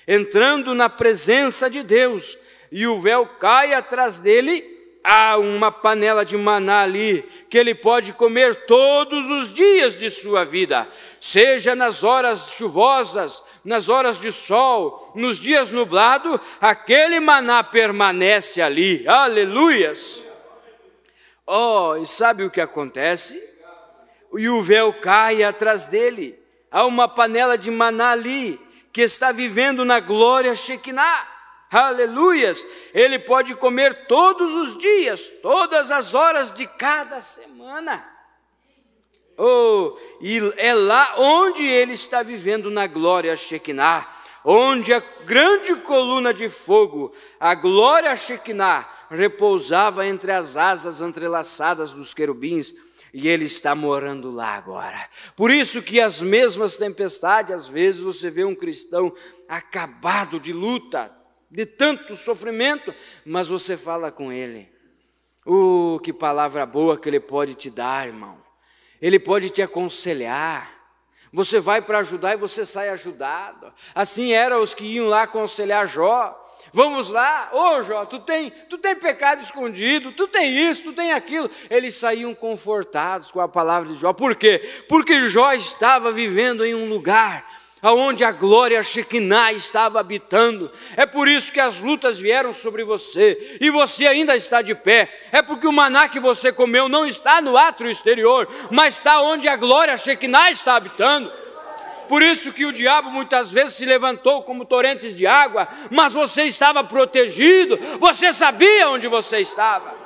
entrando na presença de Deus, e o véu cai atrás dele, há uma panela de maná ali, que ele pode comer todos os dias de sua vida, seja nas horas chuvosas, nas horas de sol, nos dias nublados, aquele maná permanece ali, aleluias. E sabe o que acontece? E o véu cai atrás dele, há uma panela de maná ali, que está vivendo na glória Shekinah, aleluias. Ele pode comer todos os dias, todas as horas de cada semana. E é lá onde ele está vivendo na glória Shekinah, onde a grande coluna de fogo, a glória Shekinah, repousava entre as asas entrelaçadas dos querubins, E Ele está morando lá agora. Por isso que as mesmas tempestades, às vezes você vê um cristão acabado de luta, de tanto sofrimento, mas você fala com ele. Que palavra boa que Ele pode te dar, irmão. Ele pode te aconselhar. Você vai para ajudar e você sai ajudado. Assim eram os que iam lá aconselhar Jó. Vamos lá, Jó, tu tem pecado escondido, tu tem isso, tu tem aquilo. Eles saíam confortados com a palavra de Jó. Por quê? Porque Jó estava vivendo em um lugar onde a glória Shekinah estava habitando. É por isso que as lutas vieram sobre você, e você ainda está de pé. É porque o maná que você comeu não está no átrio exterior, mas está onde a glória Shekinah está habitando. Por isso que o diabo muitas vezes se levantou como torrentes de água, mas você estava protegido, você sabia onde você estava.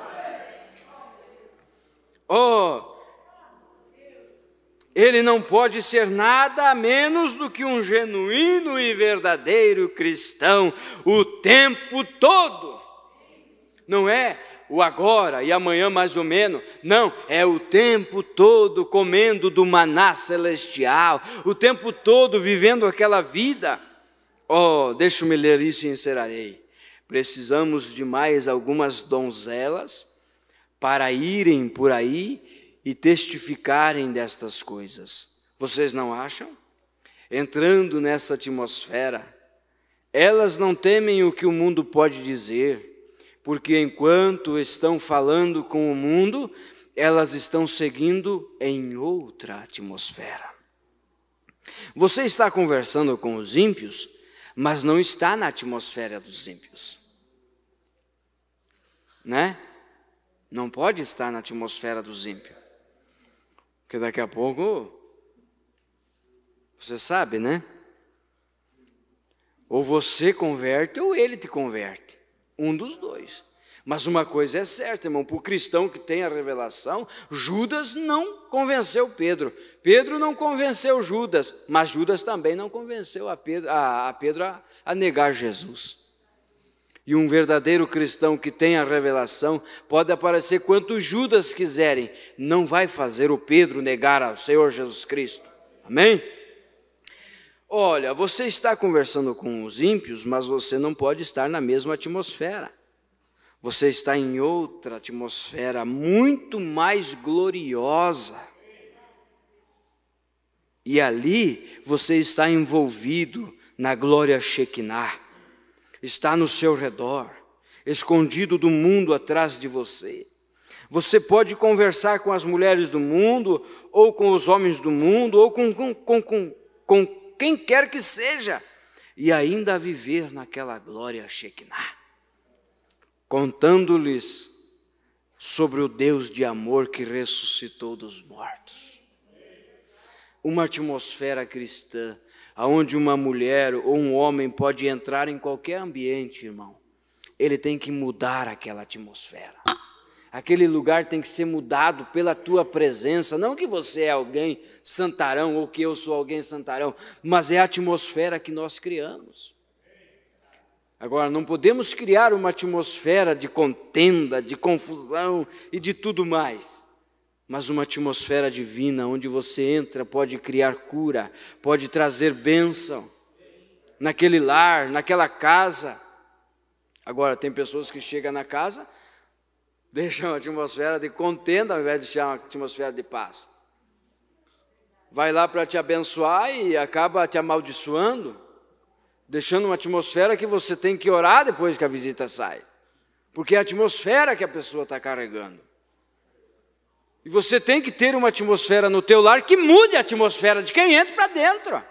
Ele não pode ser nada menos do que um genuíno e verdadeiro cristão o tempo todo. Não é o agora e amanhã mais ou menos, não, é o tempo todo comendo do maná celestial, o tempo todo vivendo aquela vida. Deixa-me ler isso e encerrarei. Precisamos de mais algumas donzelas para irem por aí e testificarem destas coisas. Vocês não acham? Entrando nessa atmosfera, elas não temem o que o mundo pode dizer, porque enquanto estão falando com o mundo, elas estão seguindo em outra atmosfera. Você está conversando com os ímpios, mas não está na atmosfera dos ímpios. Né? Não pode estar na atmosfera dos ímpios. Porque daqui a pouco, você sabe, né? Ou você converte ou ele te converte. Um dos dois. Mas uma coisa é certa, irmão, para o cristão que tem a revelação, Judas não convenceu Pedro. Pedro não convenceu Judas, mas Judas também não convenceu a Pedro a negar Jesus. E um verdadeiro cristão que tem a revelação, pode aparecer quantos Judas quiserem, não vai fazer o Pedro negar ao Senhor Jesus Cristo. Amém? Olha, você está conversando com os ímpios, mas você não pode estar na mesma atmosfera. Você está em outra atmosfera muito mais gloriosa. E ali você está envolvido na glória Shekinah. Está no seu redor, escondido do mundo atrás de você. Você pode conversar com as mulheres do mundo, ou com os homens do mundo, ou com quem quer que seja, e ainda viver naquela glória Shekinah, contando-lhes sobre o Deus de amor que ressuscitou dos mortos. Uma atmosfera cristã, onde uma mulher ou um homem pode entrar em qualquer ambiente, irmão. Ele tem que mudar aquela atmosfera. Aquele lugar tem que ser mudado pela tua presença. Não que você é alguém santarão ou que eu sou alguém santarão, mas é a atmosfera que nós criamos. Agora, não podemos criar uma atmosfera de contenda, de confusão e de tudo mais. Mas uma atmosfera divina, onde você entra, pode criar cura, pode trazer bênção naquele lar, naquela casa. Agora, tem pessoas que chegam na casa, deixam uma atmosfera de contenda ao invés de deixar uma atmosfera de paz. Vai lá para te abençoar e acaba te amaldiçoando, deixando uma atmosfera que você tem que orar depois que a visita sai. Porque é a atmosfera que a pessoa está carregando. E você tem que ter uma atmosfera no teu lar que mude a atmosfera de quem entra para dentro.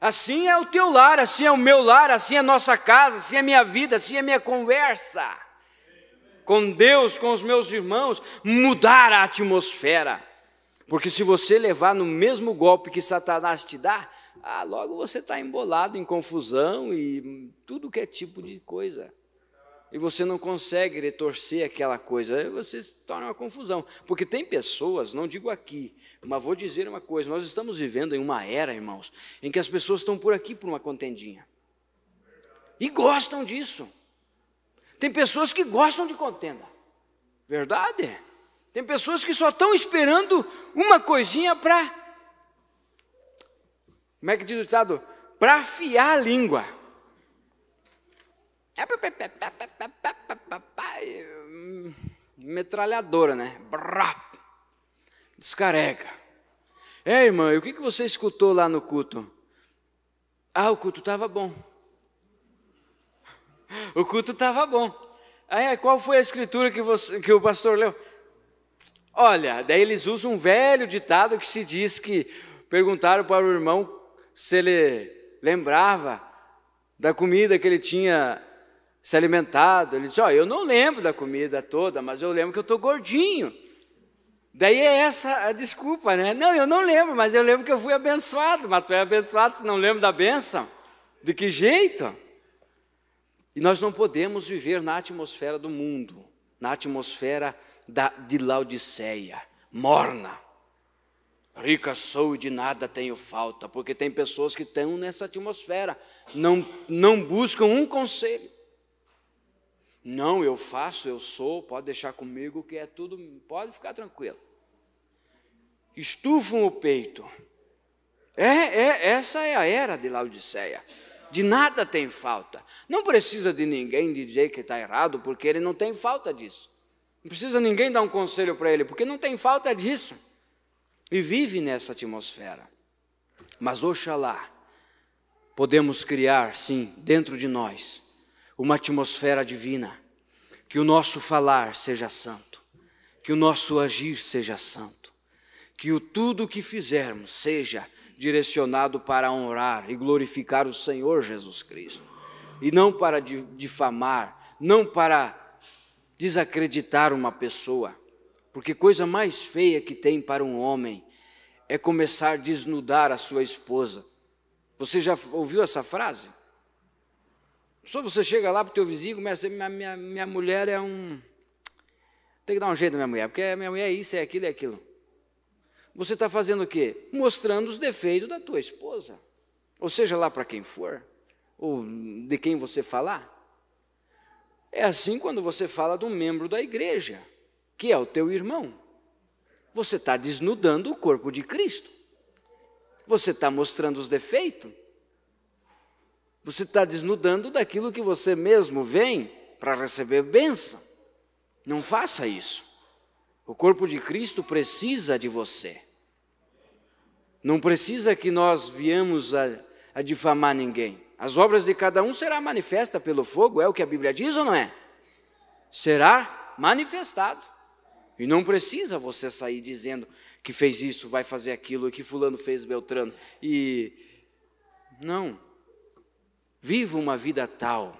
Assim é o teu lar, assim é o meu lar, assim é a nossa casa, assim é a minha vida, assim é a minha conversa com Deus, com os meus irmãos, mudar a atmosfera. Porque se você levar no mesmo golpe que Satanás te dá, logo você está embolado em confusão e tudo que é tipo de coisa. E você não consegue retorcer aquela coisa, aí você se torna uma confusão. Porque tem pessoas, não digo aqui, mas vou dizer uma coisa, nós estamos vivendo em uma era, irmãos, em que as pessoas estão por aqui por uma contendinha. E gostam disso. Tem pessoas que gostam de contenda. Verdade? Tem pessoas que só estão esperando uma coisinha para, como é que diz o ditado? Para afiar a língua. Metralhadora, né? Descarrega. Ei, irmã, e o que você escutou lá no culto? Ah, o culto estava bom. O culto estava bom. Aí, qual foi a escritura que o pastor leu? Olha, daí eles usam um velho ditado que se diz que perguntaram para o irmão se ele lembrava da comida que ele tinha se alimentado. Ele disse, eu não lembro da comida toda, mas eu lembro que eu estou gordinho. Daí é essa a desculpa, né? Não, eu não lembro, mas eu lembro que eu fui abençoado. Mas tu é abençoado, se não lembra da bênção? De que jeito? E nós não podemos viver na atmosfera do mundo, na atmosfera de Laodiceia, morna. Rica sou e de nada tenho falta, porque tem pessoas que estão nessa atmosfera, não buscam um conselho. Não, eu faço, eu sou, pode deixar comigo que é tudo, pode ficar tranquilo. Estufam o peito. Essa é a era de Laodiceia. De nada tem falta. Não precisa de ninguém dizer que está errado, porque ele não tem falta disso. Não precisa ninguém dar um conselho para ele, porque não tem falta disso. E vive nessa atmosfera. Mas oxalá, podemos criar, sim, dentro de nós, uma atmosfera divina, que o nosso falar seja santo, que o nosso agir seja santo, que tudo o que fizermos seja direcionado para honrar e glorificar o Senhor Jesus Cristo, e não para difamar, não para desacreditar uma pessoa, porque coisa mais feia que tem para um homem é começar a desnudar a sua esposa. Você já ouviu essa frase? Só você chega lá para o teu vizinho e começa a dizer, minha mulher é um... Tem que dar um jeito na minha mulher, porque minha mulher é isso, é aquilo, é aquilo. Você está fazendo o quê? Mostrando os defeitos da tua esposa. Ou seja lá para quem for, ou de quem você falar. É assim quando você fala de um membro da igreja, que é o teu irmão. Você está desnudando o corpo de Cristo. Você está mostrando os defeitos. Você está desnudando daquilo que você mesmo vem para receber bênção. Não faça isso. O corpo de Cristo precisa de você. Não precisa que nós viemos a difamar ninguém. As obras de cada um será manifesta pelo fogo, é o que a Bíblia diz ou não é? Será manifestado. E não precisa você sair dizendo que fez isso, vai fazer aquilo, que fulano fez Beltrano. Não. Viva uma vida tal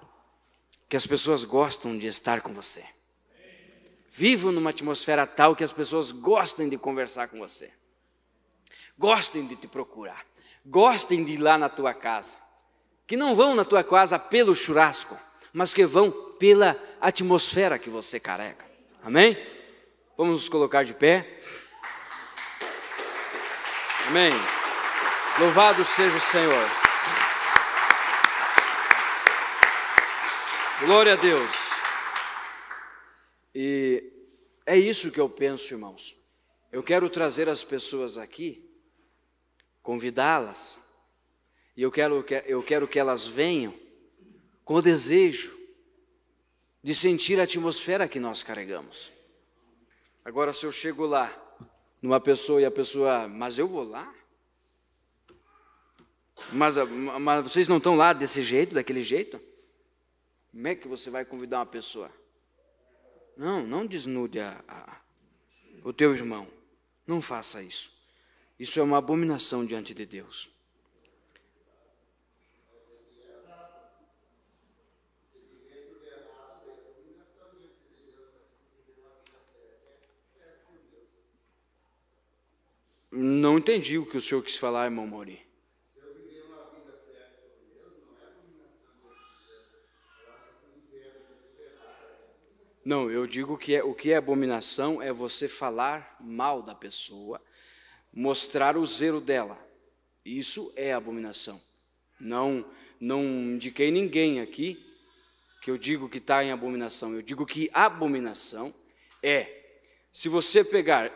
que as pessoas gostam de estar com você. Viva numa atmosfera tal que as pessoas gostem de conversar com você. Gostem de te procurar. Gostem de ir lá na tua casa. Que não vão na tua casa pelo churrasco, mas que vão pela atmosfera que você carrega. Amém? Vamos nos colocar de pé. Amém. Louvado seja o Senhor. Glória a Deus. E é isso que eu penso, irmãos. Eu quero trazer as pessoas aqui, convidá-las, e eu quero que elas venham com o desejo de sentir a atmosfera que nós carregamos. Agora, se eu chego lá, numa pessoa e a pessoa, mas eu vou lá? Mas vocês não estão lá desse jeito, daquele jeito? Como é que você vai convidar uma pessoa? Não desnude o teu irmão. Não faça isso. Isso é uma abominação diante de Deus. Não entendi o que o senhor quis falar, irmão Mauri. Não, eu digo que o que é abominação é você falar mal da pessoa, mostrar o zelo dela. Isso é abominação. Não indiquei ninguém aqui que eu digo que está em abominação. Eu digo que abominação é Se você pegar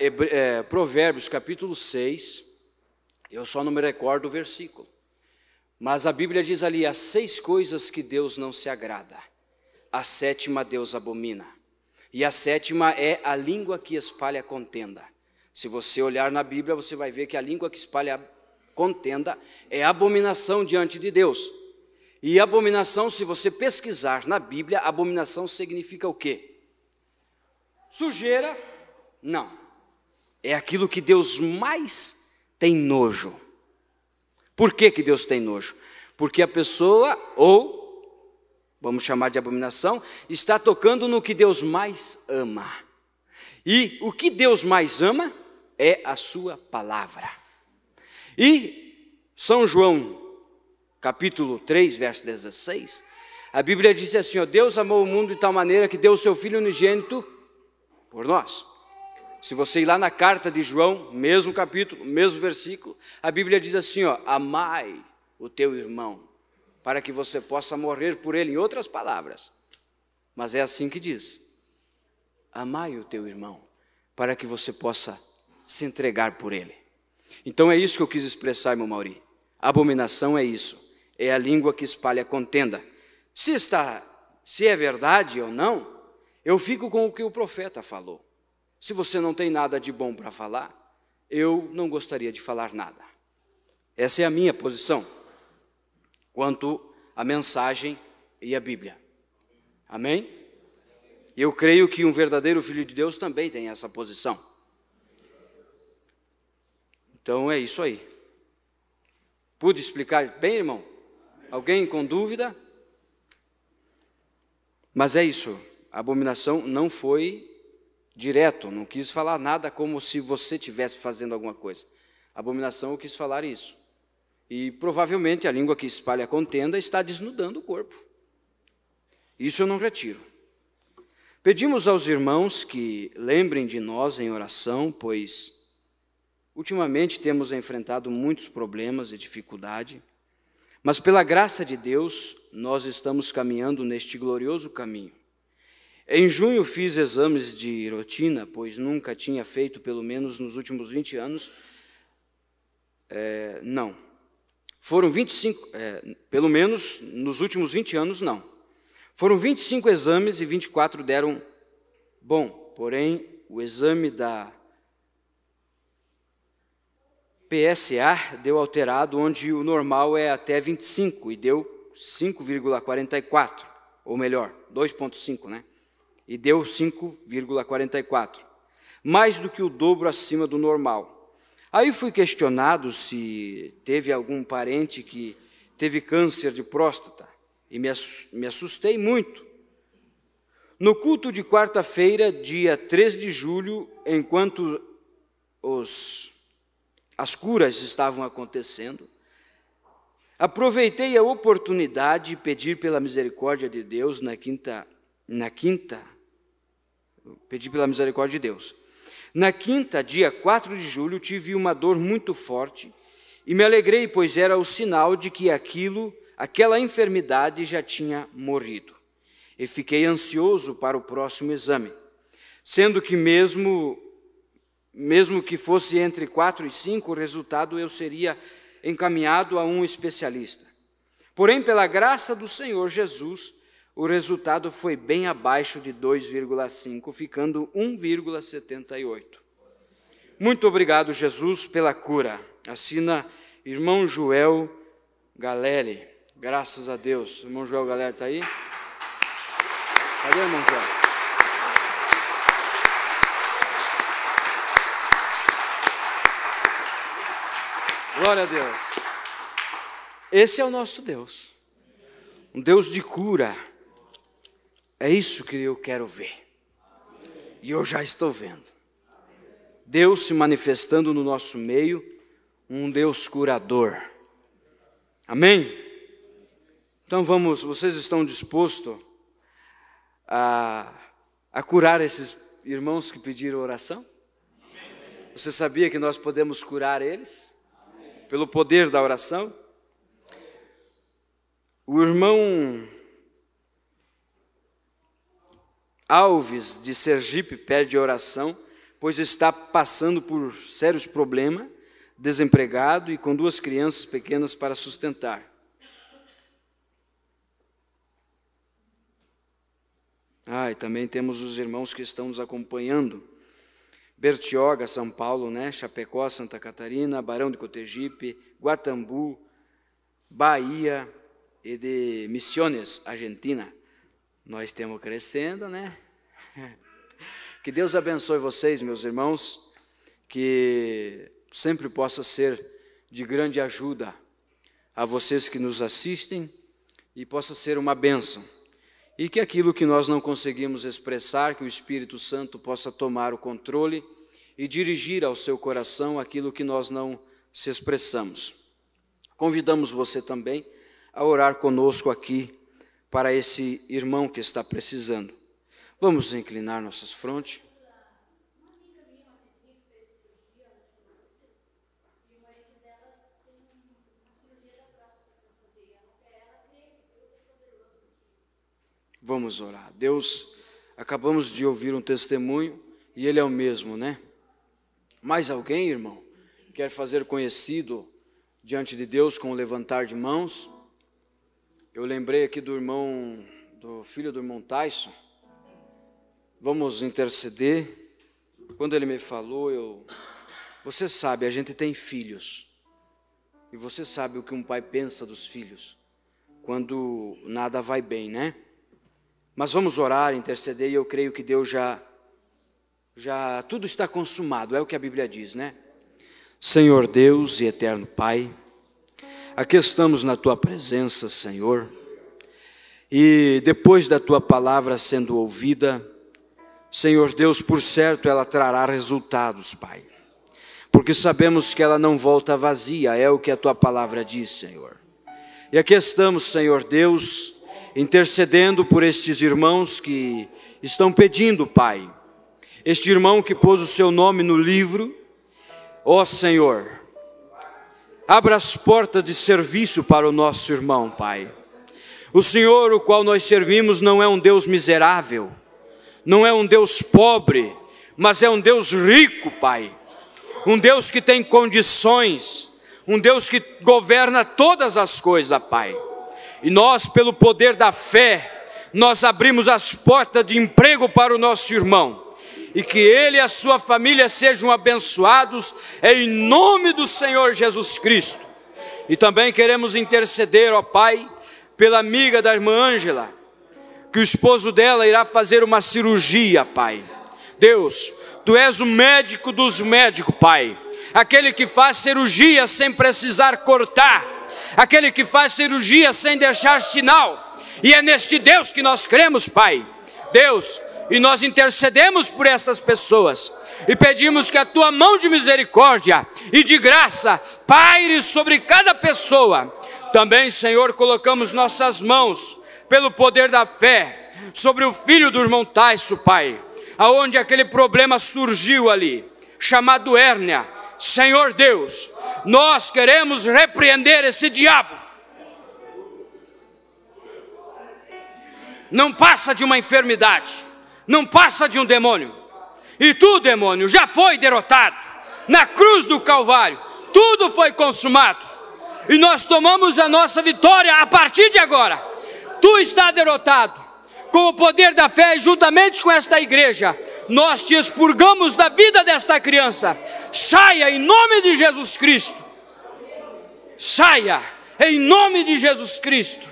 Provérbios capítulo 6, eu só não me recordo o versículo, mas a Bíblia diz ali, as 6 coisas que Deus não se agrada, a 7ª Deus abomina, e a 7ª é a língua que espalha contenda. Se você olhar na Bíblia, você vai ver que a língua que espalha contenda é abominação diante de Deus. E abominação, se você pesquisar na Bíblia, abominação significa o quê? Sujeira? Não. É aquilo que Deus mais tem nojo. Por que que Deus tem nojo? Porque a pessoa, ou, vamos chamar de abominação, está tocando no que Deus mais ama. E o que Deus mais ama é a sua palavra. E São João, capítulo 3, verso 16, a Bíblia diz assim, ó, Deus amou o mundo de tal maneira que deu o seu Filho unigênito por nós. Se você ir lá na carta de João, mesmo capítulo, mesmo versículo, a Bíblia diz assim, ó, amai o teu irmão, para que você possa morrer por ele, em outras palavras. Mas é assim que diz, amai o teu irmão, para que você possa se entregar por ele. Então é isso que eu quis expressar, irmão Mauri. Abominação é isso, é a língua que espalha contenda. Se é verdade ou não, eu fico com o que o profeta falou. Se você não tem nada de bom para falar, eu não gostaria de falar nada. Essa é a minha posição quanto à mensagem e à Bíblia. Amém? Eu creio que um verdadeiro filho de Deus também tem essa posição. Então é isso aí. Pude explicar bem, irmão? Alguém com dúvida? Mas é isso. A abominação não foi direto, não quis falar nada como se você estivesse fazendo alguma coisa. A abominação eu quis falar isso. E provavelmente a língua que espalha a contenda está desnudando o corpo. Isso eu não retiro. Pedimos aos irmãos que lembrem de nós em oração, pois ultimamente temos enfrentado muitos problemas e dificuldade, mas pela graça de Deus nós estamos caminhando neste glorioso caminho. Em junho fiz exames de rotina, pois nunca tinha feito, pelo menos nos últimos 20 anos. Não. Foram 25, pelo menos nos últimos 20 anos, não. Foram 25 exames e 24 deram bom. Porém, o exame da PSA deu alterado, onde o normal é até 25 e deu 5,44, ou melhor, 2,5, né? E deu 5,44, mais do que o dobro acima do normal. Aí fui questionado se teve algum parente que teve câncer de próstata, e me assustei muito. No culto de quarta-feira, dia 3 de julho, enquanto as curas estavam acontecendo, aproveitei a oportunidade de pedir pela misericórdia de Deus pedi pela misericórdia de Deus. Na quinta, dia 4 de julho, tive uma dor muito forte e me alegrei, pois era o sinal de que aquela enfermidade já tinha morrido. E fiquei ansioso para o próximo exame, sendo que mesmo que fosse entre 4 e 5, o resultado eu seria encaminhado a um especialista. Porém, pela graça do Senhor Jesus, o resultado foi bem abaixo de 2,5, ficando 1,78. Muito obrigado, Jesus, pela cura. Assina irmão Joel Galeri. Graças a Deus. Irmão Joel Galeri está aí? Cadê, irmão Joel? Glória a Deus. Esse é o nosso Deus. Um Deus de cura. É isso que eu quero ver. E eu já estou vendo. Deus se manifestando no nosso meio, um Deus curador. Amém? Então vocês estão dispostos a curar esses irmãos que pediram oração? Você sabia que nós podemos curar eles? Pelo poder da oração? O irmão Alves, de Sergipe, pede oração pois está passando por sérios problemas, desempregado e com 2 crianças pequenas para sustentar. E também temos os irmãos que estão nos acompanhando. Bertioga, São Paulo, né? Chapecó, Santa Catarina, Barão de Cotegipe, Guatambu, Bahia e de Misiones, Argentina. Nós estamos crescendo, né? Que Deus abençoe vocês, meus irmãos, que sempre possa ser de grande ajuda a vocês que nos assistem e possa ser uma bênção. E que aquilo que nós não conseguimos expressar, que o Espírito Santo possa tomar o controle e dirigir ao seu coração aquilo que nós não se expressamos. Convidamos você também a orar conosco aqui para esse irmão que está precisando. Vamos inclinar nossas frontes. Vamos orar. Deus, acabamos de ouvir um testemunho e ele é o mesmo, né? Mais alguém, irmão, quer fazer conhecido diante de Deus com o levantar de mãos? Eu lembrei aqui do filho do irmão Tyson. Vamos interceder. Quando ele me falou, você sabe, a gente tem filhos. E você sabe o que um pai pensa dos filhos quando nada vai bem, né? Mas vamos orar, interceder, e eu creio que Deus já tudo está consumado, é o que a Bíblia diz, né? Senhor Deus e eterno Pai, aqui estamos na Tua presença, Senhor, e depois da Tua palavra sendo ouvida, Senhor Deus, por certo ela trará resultados, Pai, porque sabemos que ela não volta vazia, é o que a Tua palavra diz, Senhor. E aqui estamos, Senhor Deus, intercedendo por estes irmãos que estão pedindo, Pai. Este irmão que pôs o seu nome no livro, ó Senhor, abra as portas de serviço para o nosso irmão, Pai. O Senhor, o qual nós servimos, não é um Deus miserável, não é um Deus pobre, mas é um Deus rico, Pai. Um Deus que tem condições, um Deus que governa todas as coisas, Pai. E nós, pelo poder da fé, nós abrimos as portas de emprego para o nosso irmão. E que ele e a sua família sejam abençoados em nome do Senhor Jesus Cristo. E também queremos interceder, ó Pai, pela amiga da irmã Ângela, que o esposo dela irá fazer uma cirurgia, Pai. Deus, Tu és o médico dos médicos, Pai. Aquele que faz cirurgia sem precisar cortar. Aquele que faz cirurgia sem deixar sinal, e é neste Deus que nós cremos, Pai. Deus, e nós intercedemos por essas pessoas, e pedimos que a Tua mão de misericórdia e de graça paire sobre cada pessoa. Também, Senhor, colocamos nossas mãos, pelo poder da fé, sobre o filho do irmão Tyson, Pai, aonde aquele problema surgiu ali, chamado hérnia. Senhor Deus, nós queremos repreender esse diabo. Não passa de uma enfermidade, não passa de um demônio. E Tu, demônio, já foi derrotado na cruz do Calvário. Tudo foi consumado. E nós tomamos a nossa vitória a partir de agora. Tu está derrotado. Com o poder da fé e juntamente com esta igreja, nós Te expurgamos da vida desta criança. Saia em nome de Jesus Cristo. Saia em nome de Jesus Cristo.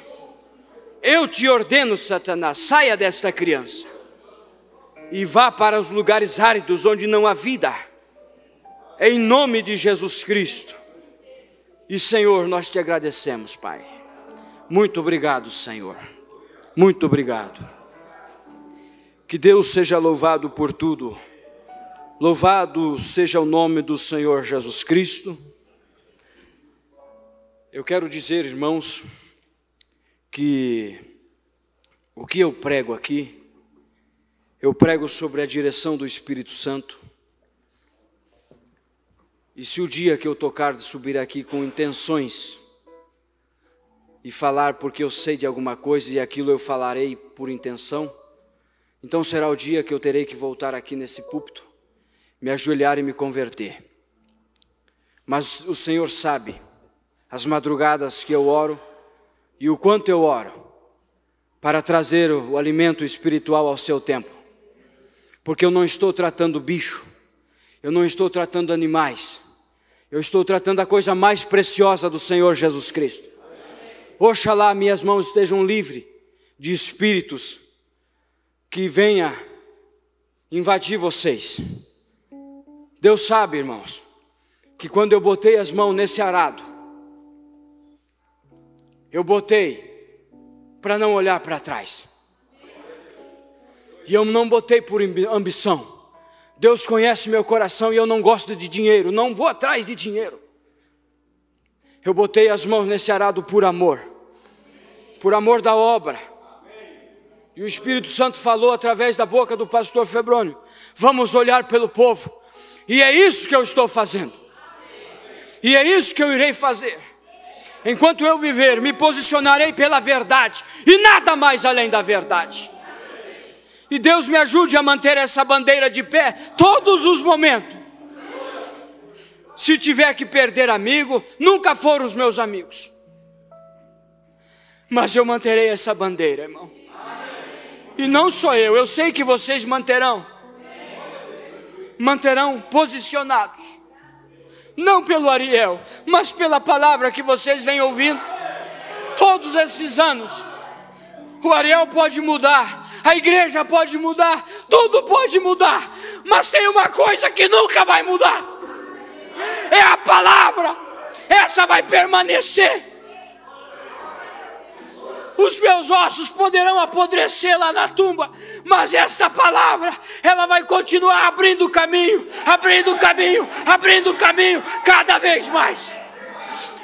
Eu te ordeno, Satanás, saia desta criança e vá para os lugares áridos onde não há vida. Em nome de Jesus Cristo. E Senhor, nós Te agradecemos, Pai. Muito obrigado, Senhor. Muito obrigado. Que Deus seja louvado por tudo. Louvado seja o nome do Senhor Jesus Cristo. Eu quero dizer, irmãos, que o que eu prego aqui, eu prego sobre a direção do Espírito Santo. E se o dia que eu tocar de subir aqui com intenções e falar porque eu sei de alguma coisa e aquilo eu falarei por intenção, então será o dia que eu terei que voltar aqui nesse púlpito, me ajoelhar e me converter. Mas o Senhor sabe as madrugadas que eu oro e o quanto eu oro para trazer o alimento espiritual ao seu tempo. Porque eu não estou tratando bicho, eu não estou tratando animais, eu estou tratando a coisa mais preciosa do Senhor Jesus Cristo. Oxalá minhas mãos estejam livres de espíritos que venha invadir vocês. Deus sabe, irmãos, que quando eu botei as mãos nesse arado, eu botei para não olhar para trás. E eu não botei por ambição. Deus conhece meu coração e eu não gosto de dinheiro, não vou atrás de dinheiro. Eu botei as mãos nesse arado por amor da obra. E o Espírito Santo falou através da boca do pastor Febrônio: vamos olhar pelo povo. E é isso que eu estou fazendo. E é isso que eu irei fazer. Enquanto eu viver, me posicionarei pela verdade e nada mais além da verdade. E Deus me ajude a manter essa bandeira de pé todos os momentos. Se tiver que perder amigo, nunca foram os meus amigos. Mas eu manterei essa bandeira, irmão. E não só eu sei que vocês manterão posicionados. Não pelo Ariel, mas pela palavra que vocês vêm ouvindo todos esses anos. O Ariel pode mudar, a igreja pode mudar, tudo pode mudar, mas tem uma coisa que nunca vai mudar: é a palavra. Essa vai permanecer. Os meus ossos poderão apodrecer lá na tumba, mas esta palavra, ela vai continuar abrindo caminho, abrindo caminho, abrindo caminho, cada vez mais.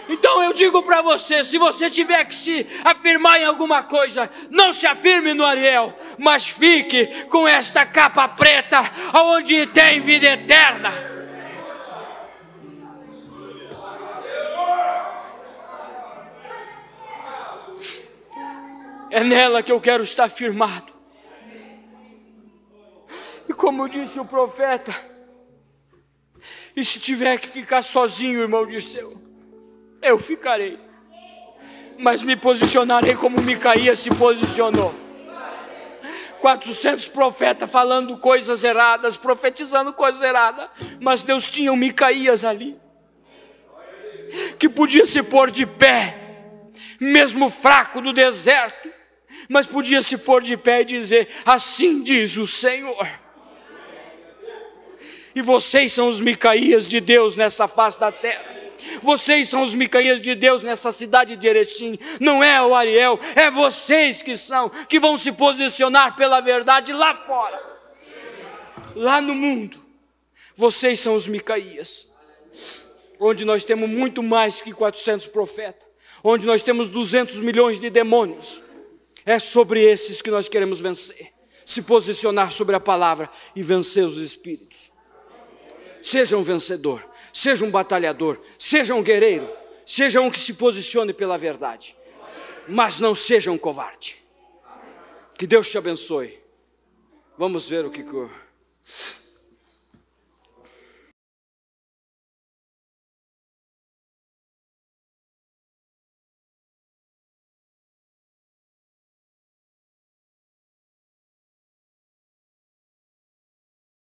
Então eu digo para você, se você tiver que se afirmar em alguma coisa, não se afirme no Ariel, mas fique com esta capa preta, onde tem vida eterna. É nela que eu quero estar firmado. E como disse o profeta, e se tiver que ficar sozinho, irmão Dirceu, eu ficarei. Mas me posicionarei como Micaías se posicionou. 400 profetas falando coisas erradas, profetizando coisas erradas, mas Deus tinha um Micaías ali, que podia se pôr de pé, mesmo fraco do deserto, mas podia se pôr de pé e dizer: assim diz o Senhor. E vocês são os Micaías de Deus nessa face da terra. Vocês são os Micaías de Deus nessa cidade de Erechim. Não é o Ariel, é vocês que vão se posicionar pela verdade lá fora, lá no mundo. Vocês são os Micaías, onde nós temos muito mais que 400 profetas, onde nós temos 200 milhões de demônios. É sobre esses que nós queremos vencer, se posicionar sobre a palavra e vencer os espíritos. Seja um vencedor, seja um batalhador, seja um guerreiro, seja um que se posicione pela verdade, mas não seja um covarde. Que Deus te abençoe. Vamos ver o que